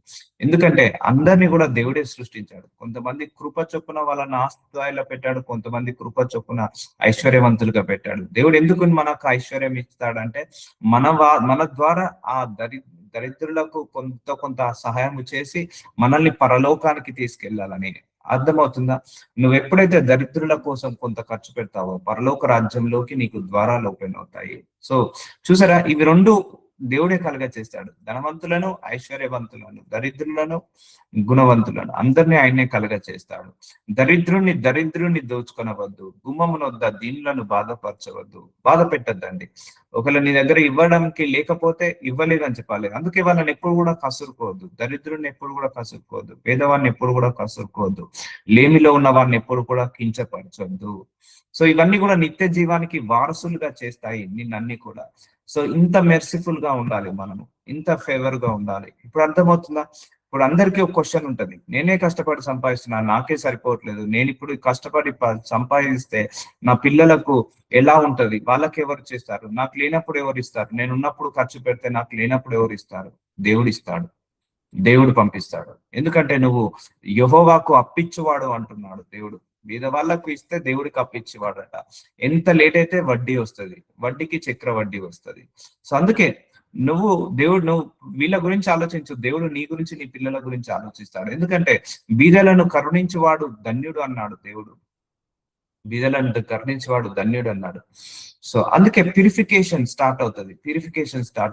ఎందుకంటే అందరినీ కూడా దేవుడే సృష్టించాడు. కొంతమంది కృప చొప్పున వాళ్ళని ఆ స్థాయిలో పెట్టాడు, కొంతమంది కృప చొప్పున ఐశ్వర్యవంతులుగా పెట్టాడు. దేవుడు ఎందుకు మనకు ఐశ్వర్యం ఇస్తాడంటే మన ద్వారా ఆ దరిద్రులకు కొంత సహాయం చేసి మనల్ని పరలోకానికి తీసుకెళ్లాలని. అర్థమవుతుందా? నువ్వు ఎప్పుడైతే దరిద్రుల కోసం కొంత ఖర్చు పెడతావో పరలోక రాజ్యంలోకి నీకు ద్వారాలు ఓపెన్ అవుతాయి. సో చూసారా, ఇవి రెండు దేవుడే కలుగ చేస్తాడు. ధనవంతులను, ఐశ్వర్యవంతులను, దరిద్రులను, గుణవంతులను అందరినీ ఆయనే కలుగ చేస్తాడు. దరిద్రుని దోచుకొనవద్దు. గుమ్మమునొద్ద దీనులను బాధపరచవద్దు. బాధ పెట్టద్దండి. ఒకవేళ నీ దగ్గర ఇవ్వడానికి లేకపోతే ఇవ్వలేదని చెప్పాలి. అందుకే వాళ్ళని ఎప్పుడు కూడా కసురుకోవద్దు. దరిద్రుని ఎప్పుడు కూడా కసురుకోవద్దు. పేదవాడిని ఎప్పుడు కూడా కసురుకోవద్దు. లేమిలో ఉన్న వాడిని ఎప్పుడు కూడా కించపరచొద్దు. సో ఇవన్నీ కూడా నిత్య జీవానికి వారసులుగా చేస్తాయి నిన్నన్ని కూడా. సో ఇంత మెర్సిఫుల్ గా ఉండాలి మనము. ఇంత ఫేవర్ గా ఉండాలి. ఇప్పుడు అర్థమవుతుందా? ఇప్పుడు అందరికీ ఒక క్వశ్చన్ ఉంటది, నేనే కష్టపడి సంపాదిస్తున్నా, నాకే సరిపోవట్లేదు, నేను ఇప్పుడు కష్టపడి సంపాదిస్తే నా పిల్లలకు ఎలా ఉంటది, వాళ్ళకి ఎవరు చేస్తారు, నాకు లేనప్పుడు ఎవరు ఇస్తారు, నేను ఉన్నప్పుడు ఖర్చు పెడితే నాకు లేనప్పుడు ఎవరు ఇస్తారు? దేవుడు ఇస్తాడు, దేవుడు పంపిస్తాడు. ఎందుకంటే నువ్వు యెహోవాకు అప్పిచ్చువాడు అంటున్నాడు దేవుడు. బీద వాళ్ళకు ఇస్తే దేవుడికి అప్పిచ్చేవాడట. ఎంత లేట్ అయితే వడ్డీ వస్తుంది, వడ్డీకి చక్ర వడ్డీ వస్తుంది. సో అందుకే నువ్వు వీళ్ళ గురించి ఆలోచించు, దేవుడు నీ గురించి నీ పిల్లల గురించి ఆలోచిస్తాడు. ఎందుకంటే బీదలను కరుణించువాడు ధన్యుడు అన్నాడు దేవుడు. బీదలను కరుణించేవాడు ధన్యుడు అన్నాడు. సో అందుకే ప్యూరిఫికేషన్ స్టార్ట్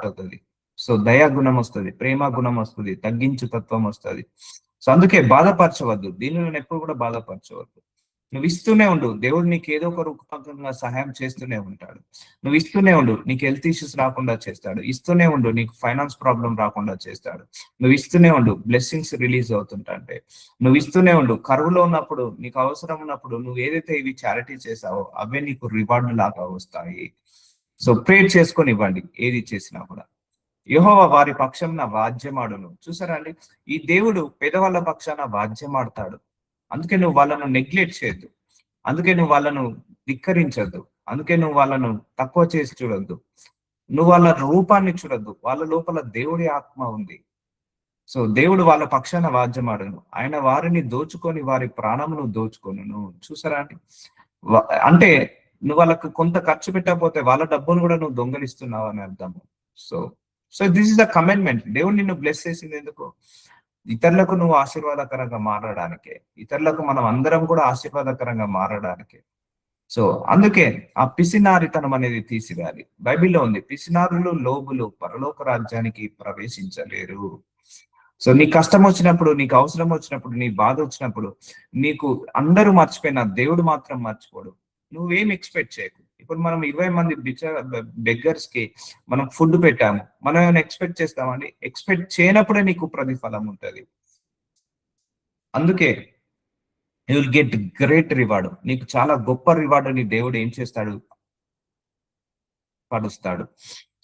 అవుతుంది. సో దయా గుణం వస్తుంది, ప్రేమ గుణం వస్తుంది, తగ్గించు తత్వం వస్తుంది. సో అందుకే బాధపరచవద్దు, దీనిని ఎప్పుడు కూడా బాధపరచవద్దు. నువ్వు ఇస్తూనే ఉండు, దేవుడు నీకు ఏదో ఒక రూపకంగా సహాయం చేస్తూనే ఉంటాడు. నువ్వు ఇస్తూనే ఉండు, నీకు హెల్త్ ఇష్యూస్ రాకుండా చేస్తాడు. ఇస్తూనే ఉండు, నీకు ఫైనాన్స్ ప్రాబ్లం రాకుండా చేస్తాడు. నువ్వు ఇస్తూనే ఉండు, బ్లెస్సింగ్స్ రిలీజ్ అవుతుంటే నువ్వు ఇస్తూనే ఉండు. కరువులో ఉన్నప్పుడు, నీకు అవసరం ఉన్నప్పుడు నువ్వు ఏదైతే ఇవి చారిటీ చేసావో అవే నీకు రివార్డు లాగా వస్తాయి. సో ప్రేర్ చేసుకొని ఇవ్వండి ఏది చేసినా కూడా. యెహోవా వారి పక్షంన వాద్యమాడును. చూసారా అండి, ఈ దేవుడు పేదవాళ్ళ పక్షాన వాద్యమాడతాడు. అందుకే నువ్వు వాళ్ళను నెగ్లెక్ట్ చేయొద్దు, అందుకే నువ్వు వాళ్ళను ధిక్కరించొద్దు, అందుకే నువ్వు వాళ్ళను తక్కువ చేసి చూడొద్దు, నువ్వు వాళ్ళ రూపాన్ని చూడొద్దు. వాళ్ళ లోపల దేవుడి ఆత్మ ఉంది. సో దేవుడు వాళ్ళ పక్షాన వాద్యమాడును, ఆయన వారిని దోచుకొని వారి ప్రాణమును దోచుకొనును. చూసారా అండి, అంటే నువ్వు వాళ్ళకు కొంత ఖర్చు పెట్టకపోతే వాళ్ళ డబ్బును కూడా నువ్వు దొంగలిస్తున్నావు అని అర్థము. So so this is the commandment. దేవుడు నిన్ను బ్లెస్ చేసింది ఎందుకు? ఇతరులకు నువ్వు ఆశీర్వాదకరంగా మారడానికే, ఇతరులకు మనం అందరం కూడా ఆశీర్వాదకరంగా మారడానికే. సో అందుకే ఆ పిసినారితనం అనేది తీసివేయాలి. బైబిల్లో ఉంది, పిసినారులు లోబులు పరలోక రాజ్యానికి ప్రవేశించలేరు. సో నీ కష్టం వచ్చినప్పుడు, నీకు అవసరం వచ్చినప్పుడు, నీ బాధ వచ్చినప్పుడు, నీకు అందరూ మర్చిపోయినా దేవుడు మాత్రం మర్చిపోడు. నువ్వేం ఎక్స్పెక్ట్ చేయకు. ఇప్పుడు మనం 20 మంది బెగ్గర్స్ కి మనం ఫుడ్ పెట్టాము, మనం ఏమైనా ఎక్స్పెక్ట్ చేస్తామండి? ఎక్స్పెక్ట్ చేయనప్పుడే నీకు ప్రతిఫలం ఉంటది. అందుకే you will get great reward. నీకు చాలా గొప్ప రివార్డ్ ని దేవుడు ఏం చేస్తాడు? పడుస్తాడు.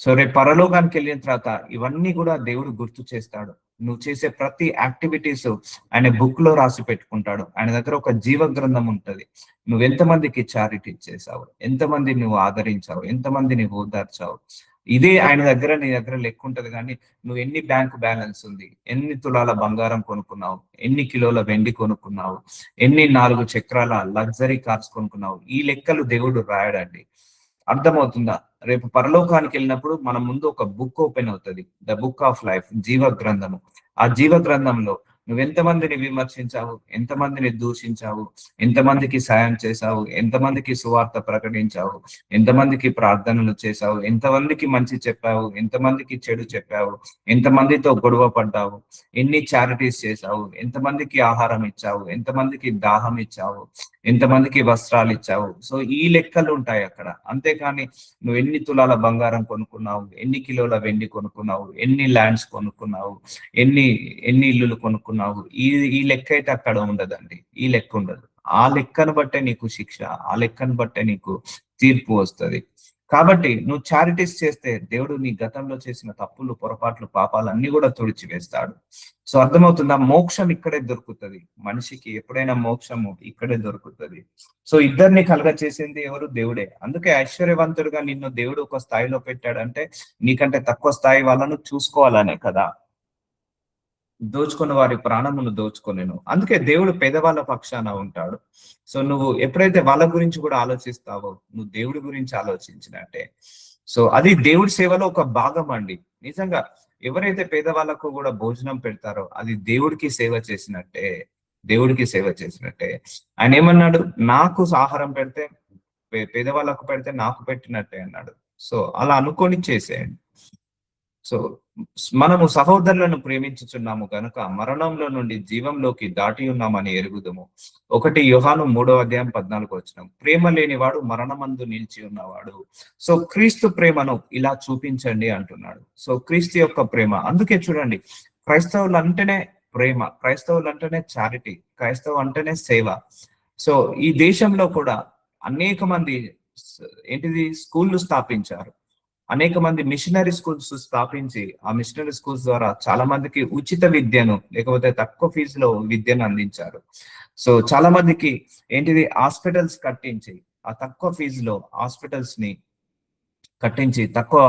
సో రేపు పరలోకానికి వెళ్ళిన తర్వాత ఇవన్నీ కూడా దేవుడు గుర్తు చేస్తాడు. నువ్వు చేసే ప్రతి యాక్టివిటీస్ ఆయన బుక్ లో రాసి పెట్టుకుంటాడు. ఆయన దగ్గర ఒక జీవ గ్రంథం ఉంటది. నువ్వు ఎంతమందికి చారిటీ చేసావు, ఎంతమంది నువ్వు ఆదరించావు, ఎంతమంది నువ్వు ఓదార్చావు, ఇదే ఆయన దగ్గర, నీ దగ్గర లెక్క ఉంటది. కానీ నువ్వు ఎన్ని బ్యాంక్ బ్యాలెన్స్ ఉంది, ఎన్ని తులాల బంగారం కొనుక్కున్నావు, ఎన్ని కిలోల వెండి కొనుక్కున్నావు, ఎన్ని 4 చక్రాల లగ్జరీ కార్స్ కొనుక్కున్నావు, ఈ లెక్కలు దేవుడు రాయడండి. అర్థమవుతుందా? రేపు పరలోకానికి వెళ్ళినప్పుడు మన ముందు ఒక బుక్ ఓపెన్ అవుతుంది, ద బుక్ ఆఫ్ లైఫ్, జీవ గ్రంథము. ఆ జీవ గ్రంథంలో నువ్వు ఎంతమందిని విమర్శించావు, ఎంతమందిని దూషించావు, ఎంతమందికి సాయం చేశావు, ఎంతమందికి సువార్త ప్రకటించావు, ఎంతమందికి ప్రార్థనలు చేశావు, ఎంతమందికి మంచి చెప్పావు, ఎంతమందికి చెడు చెప్పావు, ఎంతమందితో గొడవ పడ్డావు, ఎన్ని చారిటీస్ చేశావు, ఎంతమందికి ఆహారం ఇచ్చావు, ఎంతమందికి దాహం ఇచ్చావు, ఎంతమందికి వస్త్రాలు ఇచ్చావు. సో ఈ లెక్కలు ఉంటాయి అక్కడ. అంతేకాని నువ్వు ఎన్ని తులాల బంగారం కొనుక్కున్నావు, ఎన్ని కిలోల వెండి కొనుక్కున్నావు, ఎన్ని ల్యాండ్స్ కొనుక్కున్నావు, ఎన్ని ఇల్లులు కొనుక్కున్నావు, ఈ లెక్క అయితే అక్కడ ఉండదండి. ఈ లెక్క ఉండదు. ఆ లెక్కను బట్టే నీకు శిక్ష, ఆ లెక్కను బట్టే నీకు తీర్పు వస్తుంది. కాబట్టి నువ్వు చారిటీస్ చేస్తే దేవుడు నీ గతంలో చేసిన తప్పులు, పొరపాట్లు, పాపాలు అన్ని కూడా తుడిచివేస్తాడు. సో అర్థమవుతుందా? మోక్షం ఇక్కడే దొరుకుతుంది మనిషికి. ఎప్పుడైనా మోక్షము ఇక్కడే దొరుకుతుంది. సో ఇద్దరిని కలగ చేసింది ఎవరు? దేవుడే. అందుకే ఐశ్వర్యవంతుడుగా నిన్ను దేవుడు ఒక స్థాయిలో పెట్టాడంటే నీకంటే తక్కువ స్థాయి వాళ్ళను చూసుకోవాలనే కదా. దోచుకున్న వారి ప్రాణమును దోచుకొనెను. అందుకే దేవుడు పేదవాళ్ళ పక్షాన ఉంటాడు. సో నువ్వు ఎప్పుడైతే వాళ్ళ గురించి కూడా ఆలోచిస్తావో, నువ్వు దేవుడి గురించి ఆలోచించినట్టే. సో అది దేవుడి సేవలో ఒక భాగం అండి. నిజంగా ఎవరైతే పేదవాళ్ళకు కూడా భోజనం పెడతారో అది దేవుడికి సేవ చేసినట్టే, దేవుడికి సేవ చేసినట్టే. ఆయన ఏమన్నాడు? నాకు ఆహారం పెడితే, పేదవాళ్ళకు పెడితే నాకు పెట్టినట్టే అన్నాడు. సో అలా అనుకొని చేసేయండి. సో మనము సహోదరులను ప్రేమించుచున్నాము కనుక మరణంలో నుండి జీవంలోకి దాటి ఉన్నామని ఎరుగుదము. 1 యోహాను 3:14 ప్రేమ లేనివాడు మరణమందు నిలిచి ఉన్నవాడు. సో క్రీస్తు ప్రేమను ఇలా చూపించండి అంటున్నాడు. సో క్రీస్తు యొక్క ప్రేమ. అందుకే చూడండి, క్రైస్తవులు అంటేనే ప్రేమ, క్రైస్తవులు అంటేనే చారిటీ, క్రైస్తవం అంటేనే సేవ. సో ఈ దేశంలో కూడా అనేక మంది ఏంటిది స్కూళ్ళు స్థాపించారు. అనేక మంది మిషనరీ స్కూల్స్ స్థాపించి ఆ మిషనరీ స్కూల్స్ ద్వారా చాలా మందికి ఉచిత విద్యను లేకపోతే తక్కువ ఫీజులో విద్యను అందించారు. సో చాలా మందికి ఏంటిది హాస్పిటల్స్ కట్టించి ఆ తక్కువ ఫీజులో హాస్పిటల్స్ ని కట్టించి తక్కువ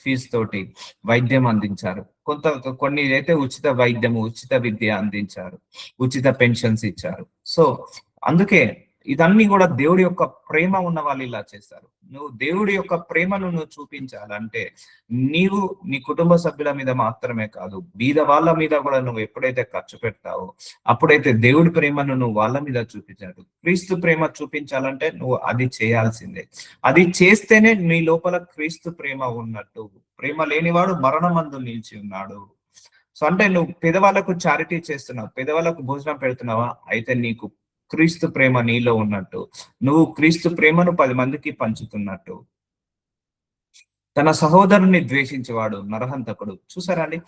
ఫీజు తోటి వైద్యం అందించారు. కొన్ని అయితే ఉచిత వైద్యము, ఉచిత విద్య అందించారు, ఉచిత పెన్షన్స్ ఇచ్చారు. సో అందుకే ఇదన్నీ కూడా దేవుడి యొక్క ప్రేమ ఉన్న వాళ్ళు ఇలా చేస్తారు. నువ్వు దేవుడి యొక్క ప్రేమను నువ్వు చూపించాలంటే నీవు నీ కుటుంబ సభ్యుల మీద మాత్రమే కాదు, బీద వాళ్ళ మీద కూడా నువ్వు ఎప్పుడైతే ఖర్చు పెడతావో అప్పుడైతే దేవుడి ప్రేమను నువ్వు వాళ్ళ మీద చూపించాడు. క్రీస్తు ప్రేమ చూపించాలంటే నువ్వు అది చేయాల్సిందే. అది చేస్తేనే నీ లోపల క్రీస్తు ప్రేమ ఉన్నట్టు. ప్రేమ లేనివాడు మరణమందు నిలిచి ఉన్నాడు. సో అంటే నువ్వు పేదవాళ్ళకు చారిటీ చేస్తున్నావు, పేదవాళ్ళకు భోజనం పెడుతున్నావా, అయితే నీకు క్రీస్తు ప్రేమ నీలో ఉన్నట్టు, నువ్వు క్రీస్తు ప్రేమను 10 మందికి పంచుతున్నట్టు. తన సహోదరుని ద్వేషించేవాడు నరహంతకుడు. చూసారా అండి,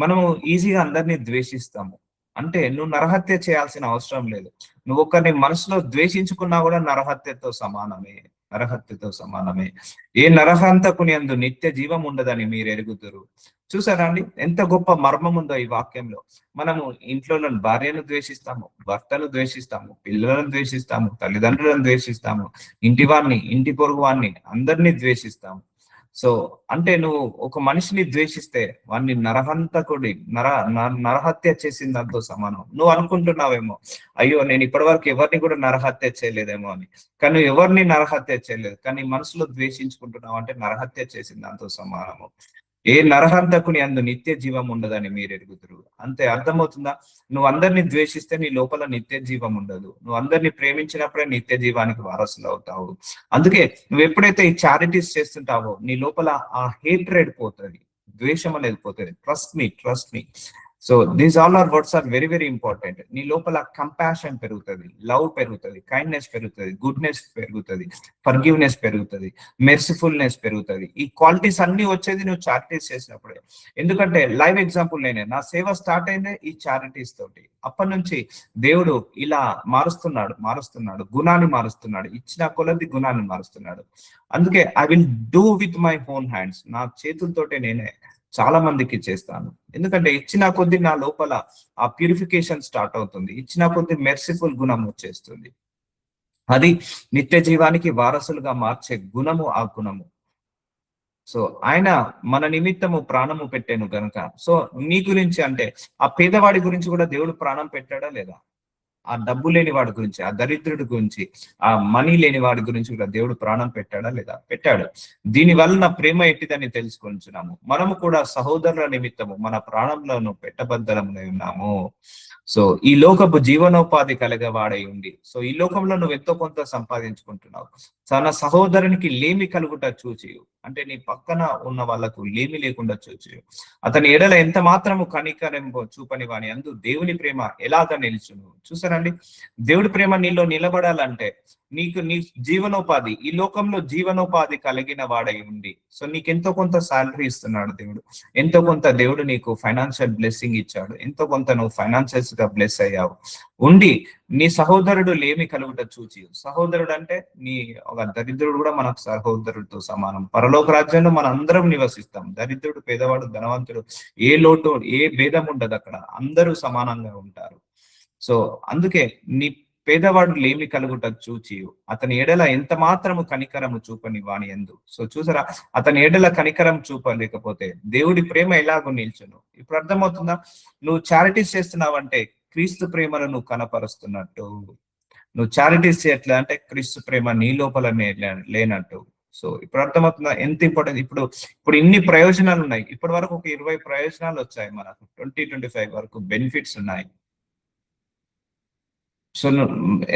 మనము ఈజీగా అందరినీ ద్వేషిస్తాము. అంటే నువ్వు నరహత్య చేయాల్సిన అవసరం లేదు. నువ్వు ఒకరిని మనసులో ద్వేషించుకున్నా కూడా నరహత్యతో సమానమే, నరహత్యతో సమానమే. ఏ నరహంతకుని యందు నిత్య జీవం ఉండదని మీరు ఎరుగుదురు. చూసారా అండి, ఎంత గొప్ప మర్మం ఉందో ఈ వాక్యంలో. మనము ఇంట్లో భార్యను ద్వేషిస్తాము, భర్తను ద్వేషిస్తాము, పిల్లలను ద్వేషిస్తాము, తల్లిదండ్రులను ద్వేషిస్తాము, ఇంటి వారిని, ఇంటి పొరుగు వారిని, అందరినీ ద్వేషిస్తాము. సో అంటే నువ్వు ఒక మనిషిని ద్వేషిస్తే వాడిని నరహత్య చేసిన దాంతో సమానం. నువ్వు అనుకుంటున్నావేమో, అయ్యో నేను ఇప్పటి వరకు ఎవరిని కూడా నరహత్య చేయలేదేమో అని. కానీ ఎవరిని నరహత్య చేయలేదు, కానీ మనసులో ద్వేషించుకుంటున్నావు అంటే నరహత్య చేసిన దాంతో సమానము. ఏ నరహంతకుని అందు నిత్య జీవం ఉండదని మీరు ఎరుగుదురు. అంతే, అర్థమవుతుందా? నువ్వు అందరినీ ద్వేషిస్తే నీ లోపల నిత్య జీవం ఉండదు. నువ్వు అందరినీ ప్రేమించినప్పుడే నిత్య జీవానికి వారసులు అవుతావు. అందుకే నువ్వు ఎప్పుడైతే ఈ చారిటీస్ చేస్తుంటావో నీ లోపల ఆ హేట్రెడ్ పోతుంది, ద్వేషం అనేది పోతుంది. Trust me. So these all are words are very very important. నీ లోపల కంపాషన్ పెరుగుతుంది, లవ్ పెరుగుతుంది, కైండ్నెస్ పెరుగుతుంది, గుడ్నెస్ పెరుగుతుంది, ఫర్గివ్నెస్ పెరుగుతుంది, మెర్సిఫుల్నెస్ పెరుగుతుంది. ఈ క్వాలిటీస్ అన్ని వచ్చేది నువ్వు చారిటీస్ చేసినప్పుడే. ఎందుకంటే లైవ్ ఎగ్జాంపుల్ నేనే, నా సేవ స్టార్ట్ అయిందే ఈ చారిటీస్ తోటి. అప్పటి నుంచి దేవుడు ఇలా మారుస్తున్నాడు, గుణాన్ని మారుస్తున్నాడు, ఇచ్చిన కొలది గుణాన్ని మారుస్తున్నాడు. అందుకే I will do with my own hands, నా చేతులతోటే నేనే చాలా మందికి చేస్తాను. ఎందుకంటే ఇచ్చిన కొద్ది నా లోపల ఆ ప్యూరిఫికేషన్ స్టార్ట్ అవుతుంది, ఇచ్చిన కొద్ది మెర్సిఫుల్ గుణం వచ్చేస్తుంది. అది నిత్య జీవానికి వారసులుగా మార్చే గుణము ఆ గుణము. సో ఆయన మన నిమిత్తము ప్రాణము పెట్టాను గనుక. సో నీ గురించి అంటే ఆ పేదవాడి గురించి కూడా దేవుడు ప్రాణం పెట్టాడా లేదా? ఆ డబ్బు లేని వాడి గురించి, ఆ దరిద్రుడి గురించి, ఆ మనీ లేని వాడి గురించి కూడా దేవుడు ప్రాణం పెట్టాడా లేదా? పెట్టాడు. దీని వలన ప్రేమ ఎట్టిదని తెలుసుకుంటున్నాము. మనము కూడా సహోదరుల నిమిత్తము మన ప్రాణంలోను పెట్టబద్దలమై ఉన్నాము. సో ఈ లోకపు జీవనోపాధి కలగవాడై ఉండి, సో ఈ లోకంలో నువ్వు ఎంతో కొంత సంపాదించుకుంటున్నావు. తన సహోదరునికి లేమి కలుగుట చూచి, అంటే నీ పక్కన ఉన్న వాళ్ళకు లేమి లేకుండా చూచి, అతని ఎడల ఎంత మాత్రము కనికరం చూపని వాని అందు దేవుని ప్రేమ ఎలాగ నిలుచును. చూసారండి, దేవుడి ప్రేమ నీలో నిలబడాలంటే నీకు నీ జీవనోపాధి, ఈ లోకంలో జీవనోపాధి కలిగిన వాడై ఉండి, సో నీకు ఎంతో కొంత శాలరీ ఇస్తున్నాడు దేవుడు, ఎంతో కొంత దేవుడు నీకు ఫైనాన్షియల్ బ్లెస్సింగ్ ఇచ్చాడు, ఎంతో కొంత నువ్వు ఫైనాన్షియల్స్ గా బ్లెస్ అయ్యావు ఉండి, నీ సహోదరుడు లేమి కలుగుట చూచి, సహోదరుడు అంటే నీ ఒక దరిద్రుడు కూడా మనకు సహోదరుడితో సమానం. పరలోక రాజ్యంలో మనం అందరం నివసిస్తాం. దరిద్రుడు, పేదవాడు, ధనవంతుడు, ఏ లోటు ఏ భేదం ఉండదు, అక్కడ అందరూ సమానంగా ఉంటారు. సో అందుకే నీ పేదవాడు లేమి కలుగుట చూచి అతని ఎడల ఎంత మాత్రము కనికరము చూపని వాని యందు. సో చూసారా, అతని ఎడల కనికరం చూపలేకపోతే దేవుడి ప్రేమ ఎలాగో నిల్చును. ఇప్పుడు అర్థమవుతుందా? నువ్వు చారిటీస్ చేస్తున్నావంటే క్రీస్తు ప్రేమను నువ్వు కనపరుస్తున్నట్టు. నువ్వు చారిటీస్ చేయట్లే అంటే క్రీస్తు ప్రేమ నీ లోపల లేనట్టు. సో ఇప్పుడు అర్థమవుతుందా ఎంత ఇంపార్టెంట్? ఇప్పుడు ఇన్ని ప్రయోజనాలు ఉన్నాయి. ఇప్పటి వరకు ఒక 20 ప్రయోజనాలు వచ్చాయి మనకు, 20-25 వరకు బెనిఫిట్స్ ఉన్నాయి. సో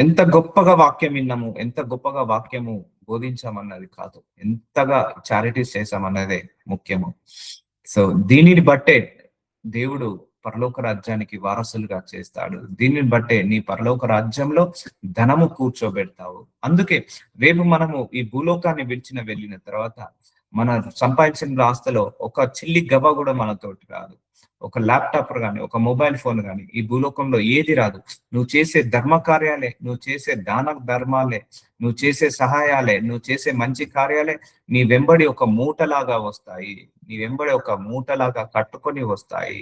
ఎంత గొప్పగా వాక్యం విన్నాము, ఎంత గొప్పగా వాక్యము బోధించామన్నది కాదు, ఎంతగా చారిటీస్ చేశామన్నదే ముఖ్యము. సో దీనిని బట్టే దేవుడు పరలోక రాజ్యానికి వారసులుగా చేస్తాడు. దీనిని బట్టే నీ పరలోక రాజ్యంలో ధనము కూర్చోబెడతావు. అందుకే రేపు మనము ఈ భూలోకాన్ని వెళ్ళిన తర్వాత మన సంపాదించిన ఆస్తిలో ఒక చిల్లి గవ్వ కూడా మనతోటి రాదు. ఒక ల్యాప్టాప్ కానీ, ఒక మొబైల్ ఫోన్ కానీ ఈ భూలోకంలో ఏది రాదు. నువ్వు చేసే ధర్మ కార్యాలే, నువ్వు చేసే దాన ధర్మాలే, నువ్వు చేసే సహాయాలే, నువ్వు చేసే మంచి కార్యాలే నీ వెంబడి ఒక మూటలాగా వస్తాయి. నీ వెంబడి ఒక మూటలాగా కట్టుకొని వస్తాయి.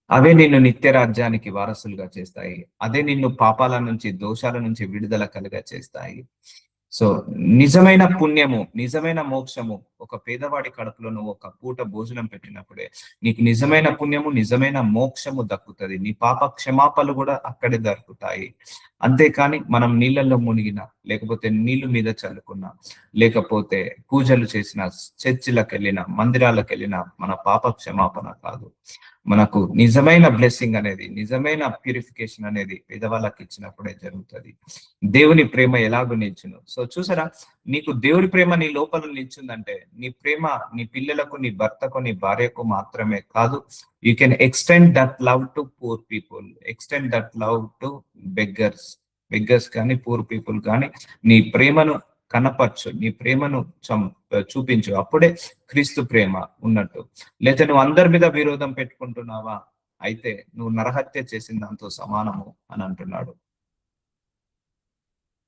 అవే నిన్ను నిత్య రాజ్యానికి వారసులుగా చేస్తాయి. అదే నిన్ను పాపాల నుంచి, దోషాల నుంచి విడుదల కలుగా చేస్తాయి. సో నిజమైన పుణ్యము, నిజమైన మోక్షము ఒక పేదవాడి కడుపులో నువ్వు ఒక పూట భోజనం పెట్టినప్పుడే నీకు నిజమైన పుణ్యము, నిజమైన మోక్షము దక్కుతుంది. నీ పాప క్షమాపణలు కూడా అక్కడే దొరుకుతాయి. అంతేకాని మనం నీళ్ళల్లో మునిగిన, లేకపోతే నీళ్లు మీద చల్లుకున్నా, లేకపోతే పూజలు చేసిన, చర్చిలకు వెళ్ళిన, మందిరాలకు వెళ్ళిన మన పాప క్షమాపణ కాదు. మనకు నిజమైన బ్లెస్సింగ్ అనేది, నిజమైన ప్యూరిఫికేషన్ అనేది పేదవాళ్ళకి ఇచ్చినప్పుడే జరుగుతుంది. దేవుని ప్రేమ ఎలాగో నిల్చును. సో చూసారా, నీకు దేవుడి ప్రేమ నీ లోపల నిల్చుందంటే నీ ప్రేమ నీ పిల్లలకు, నీ భర్తకు, నీ భార్యకు మాత్రమే కాదు. You can extend that love to poor people, extend that love to beggars కానీ, పూర్ పీపుల్ కానీ నీ ప్రేమను కనపరచు, నీ ప్రేమను చూపించు. అప్పుడే క్రీస్తు ప్రేమ ఉన్నట్టు. లేదా నువ్వు అందరి మీద విరోధం పెట్టుకుంటున్నావా, అయితే నువ్వు నరహత్య చేసిన దాంతో సమానము అని అంటున్నాడు.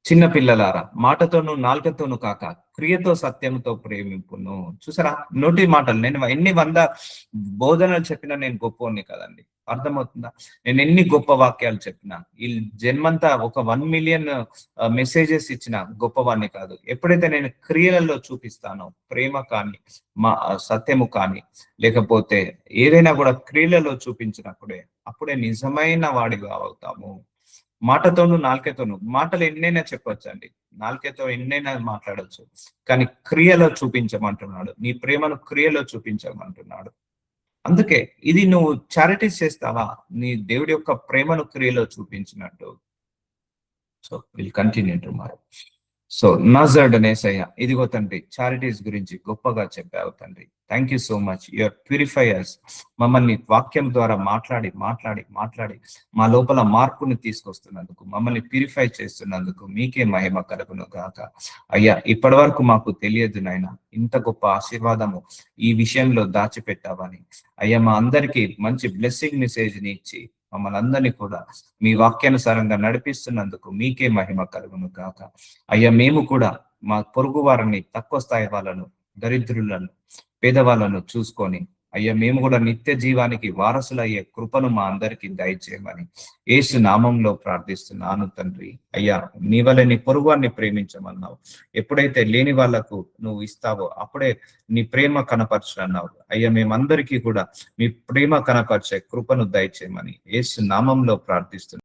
చిన్న పిల్లలారా, మాటతోను నాలుకతోను కాక క్రియతో సత్యంతో ప్రేమింపును. చూసారా, నోటి మాటలు. నేను ఎన్ని 100 బోధనలు చెప్పినా నేను గొప్పవాడిని కదండి. అర్థమవుతుందా? నేను ఎన్ని గొప్ప వాక్యాలు చెప్పినా, ఈ జన్మంతా ఒక 1 మిలియన్ మెసేజెస్ ఇచ్చిన గొప్పవాడిని కాదు. ఎప్పుడైతే నేను క్రియలలో చూపిస్తానో, ప్రేమ కానీ, మా సత్యము కానీ, లేకపోతే ఏదైనా కూడా క్రియలలో చూపించినప్పుడే అప్పుడే నిజమైన వాడిగా అవుతాము. మాటతోను నాలుకతోను, మాటలు ఎన్నైనా చెప్పొచ్చు అండి, నాలుకతో ఎన్నైనా మాట్లాడొచ్చు, కానీ క్రియలో చూపించమంటున్నాడు. నీ ప్రేమను క్రియలో చూపించమంటున్నాడు. అందుకే ఇది నువ్వు చారిటీస్ చేస్తావా, నీ దేవుడి యొక్క ప్రేమను క్రియలో చూపించినట్టు. So will continue tomorrow. So నజరేయుడనేసయ్య, ఇదిగో తండ్రి, చారిటీస్ గురించి గొప్పగా చెప్పావు తండ్రి. Thank you so much. Your purifiers. మమ్మల్ని వాక్యం ద్వారా మాట్లాడి మాట్లాడి మాట్లాడి మా లోపల మార్పుని తీసుకొస్తున్నందుకు, మమ్మల్ని ప్యూరిఫై చేస్తున్నందుకు మీకే మహిమ కలుగును గాక. అయ్యా, ఇప్పటి వరకు మాకు తెలియదు నాయన, ఇంత గొప్ప ఆశీర్వాదము ఈ విషయంలో దాచిపెట్టావని. అయ్యా, మా అందరికీ మంచి బ్లెస్సింగ్ మెసేజ్ ని ఇచ్చి మమ్మల్ని అందరినీ కూడా మీ వాక్యానుసారంగా నడిపిస్తున్నందుకు మీకే మహిమ కలుగును గాక. అయ్యా, మేము కూడా మా పొరుగు వారిని, తక్కువ స్థాయి వాళ్ళను, దరిద్రులను, పేదవాళ్ళను చూసుకొని అయ్యా మేము కూడా నిత్య జీవానికి వారసులయ్యే కృపను మా అందరికీ దయచేయమని యేసు నామంలో ప్రార్థిస్తున్నాను తండ్రి. అయ్యా, నీ వల్ల నీ పొరుగువాన్ని ప్రేమించమన్నావు. ఎప్పుడైతే లేని వాళ్లకు నువ్వు ఇస్తావో అప్పుడే నీ ప్రేమ కనపరచన్నావు. అయ్యా, మేమందరికీ కూడా మీ ప్రేమ కనపరిచే కృపను దయచేయమని యేసు నామంలో ప్రార్థిస్తున్నాను.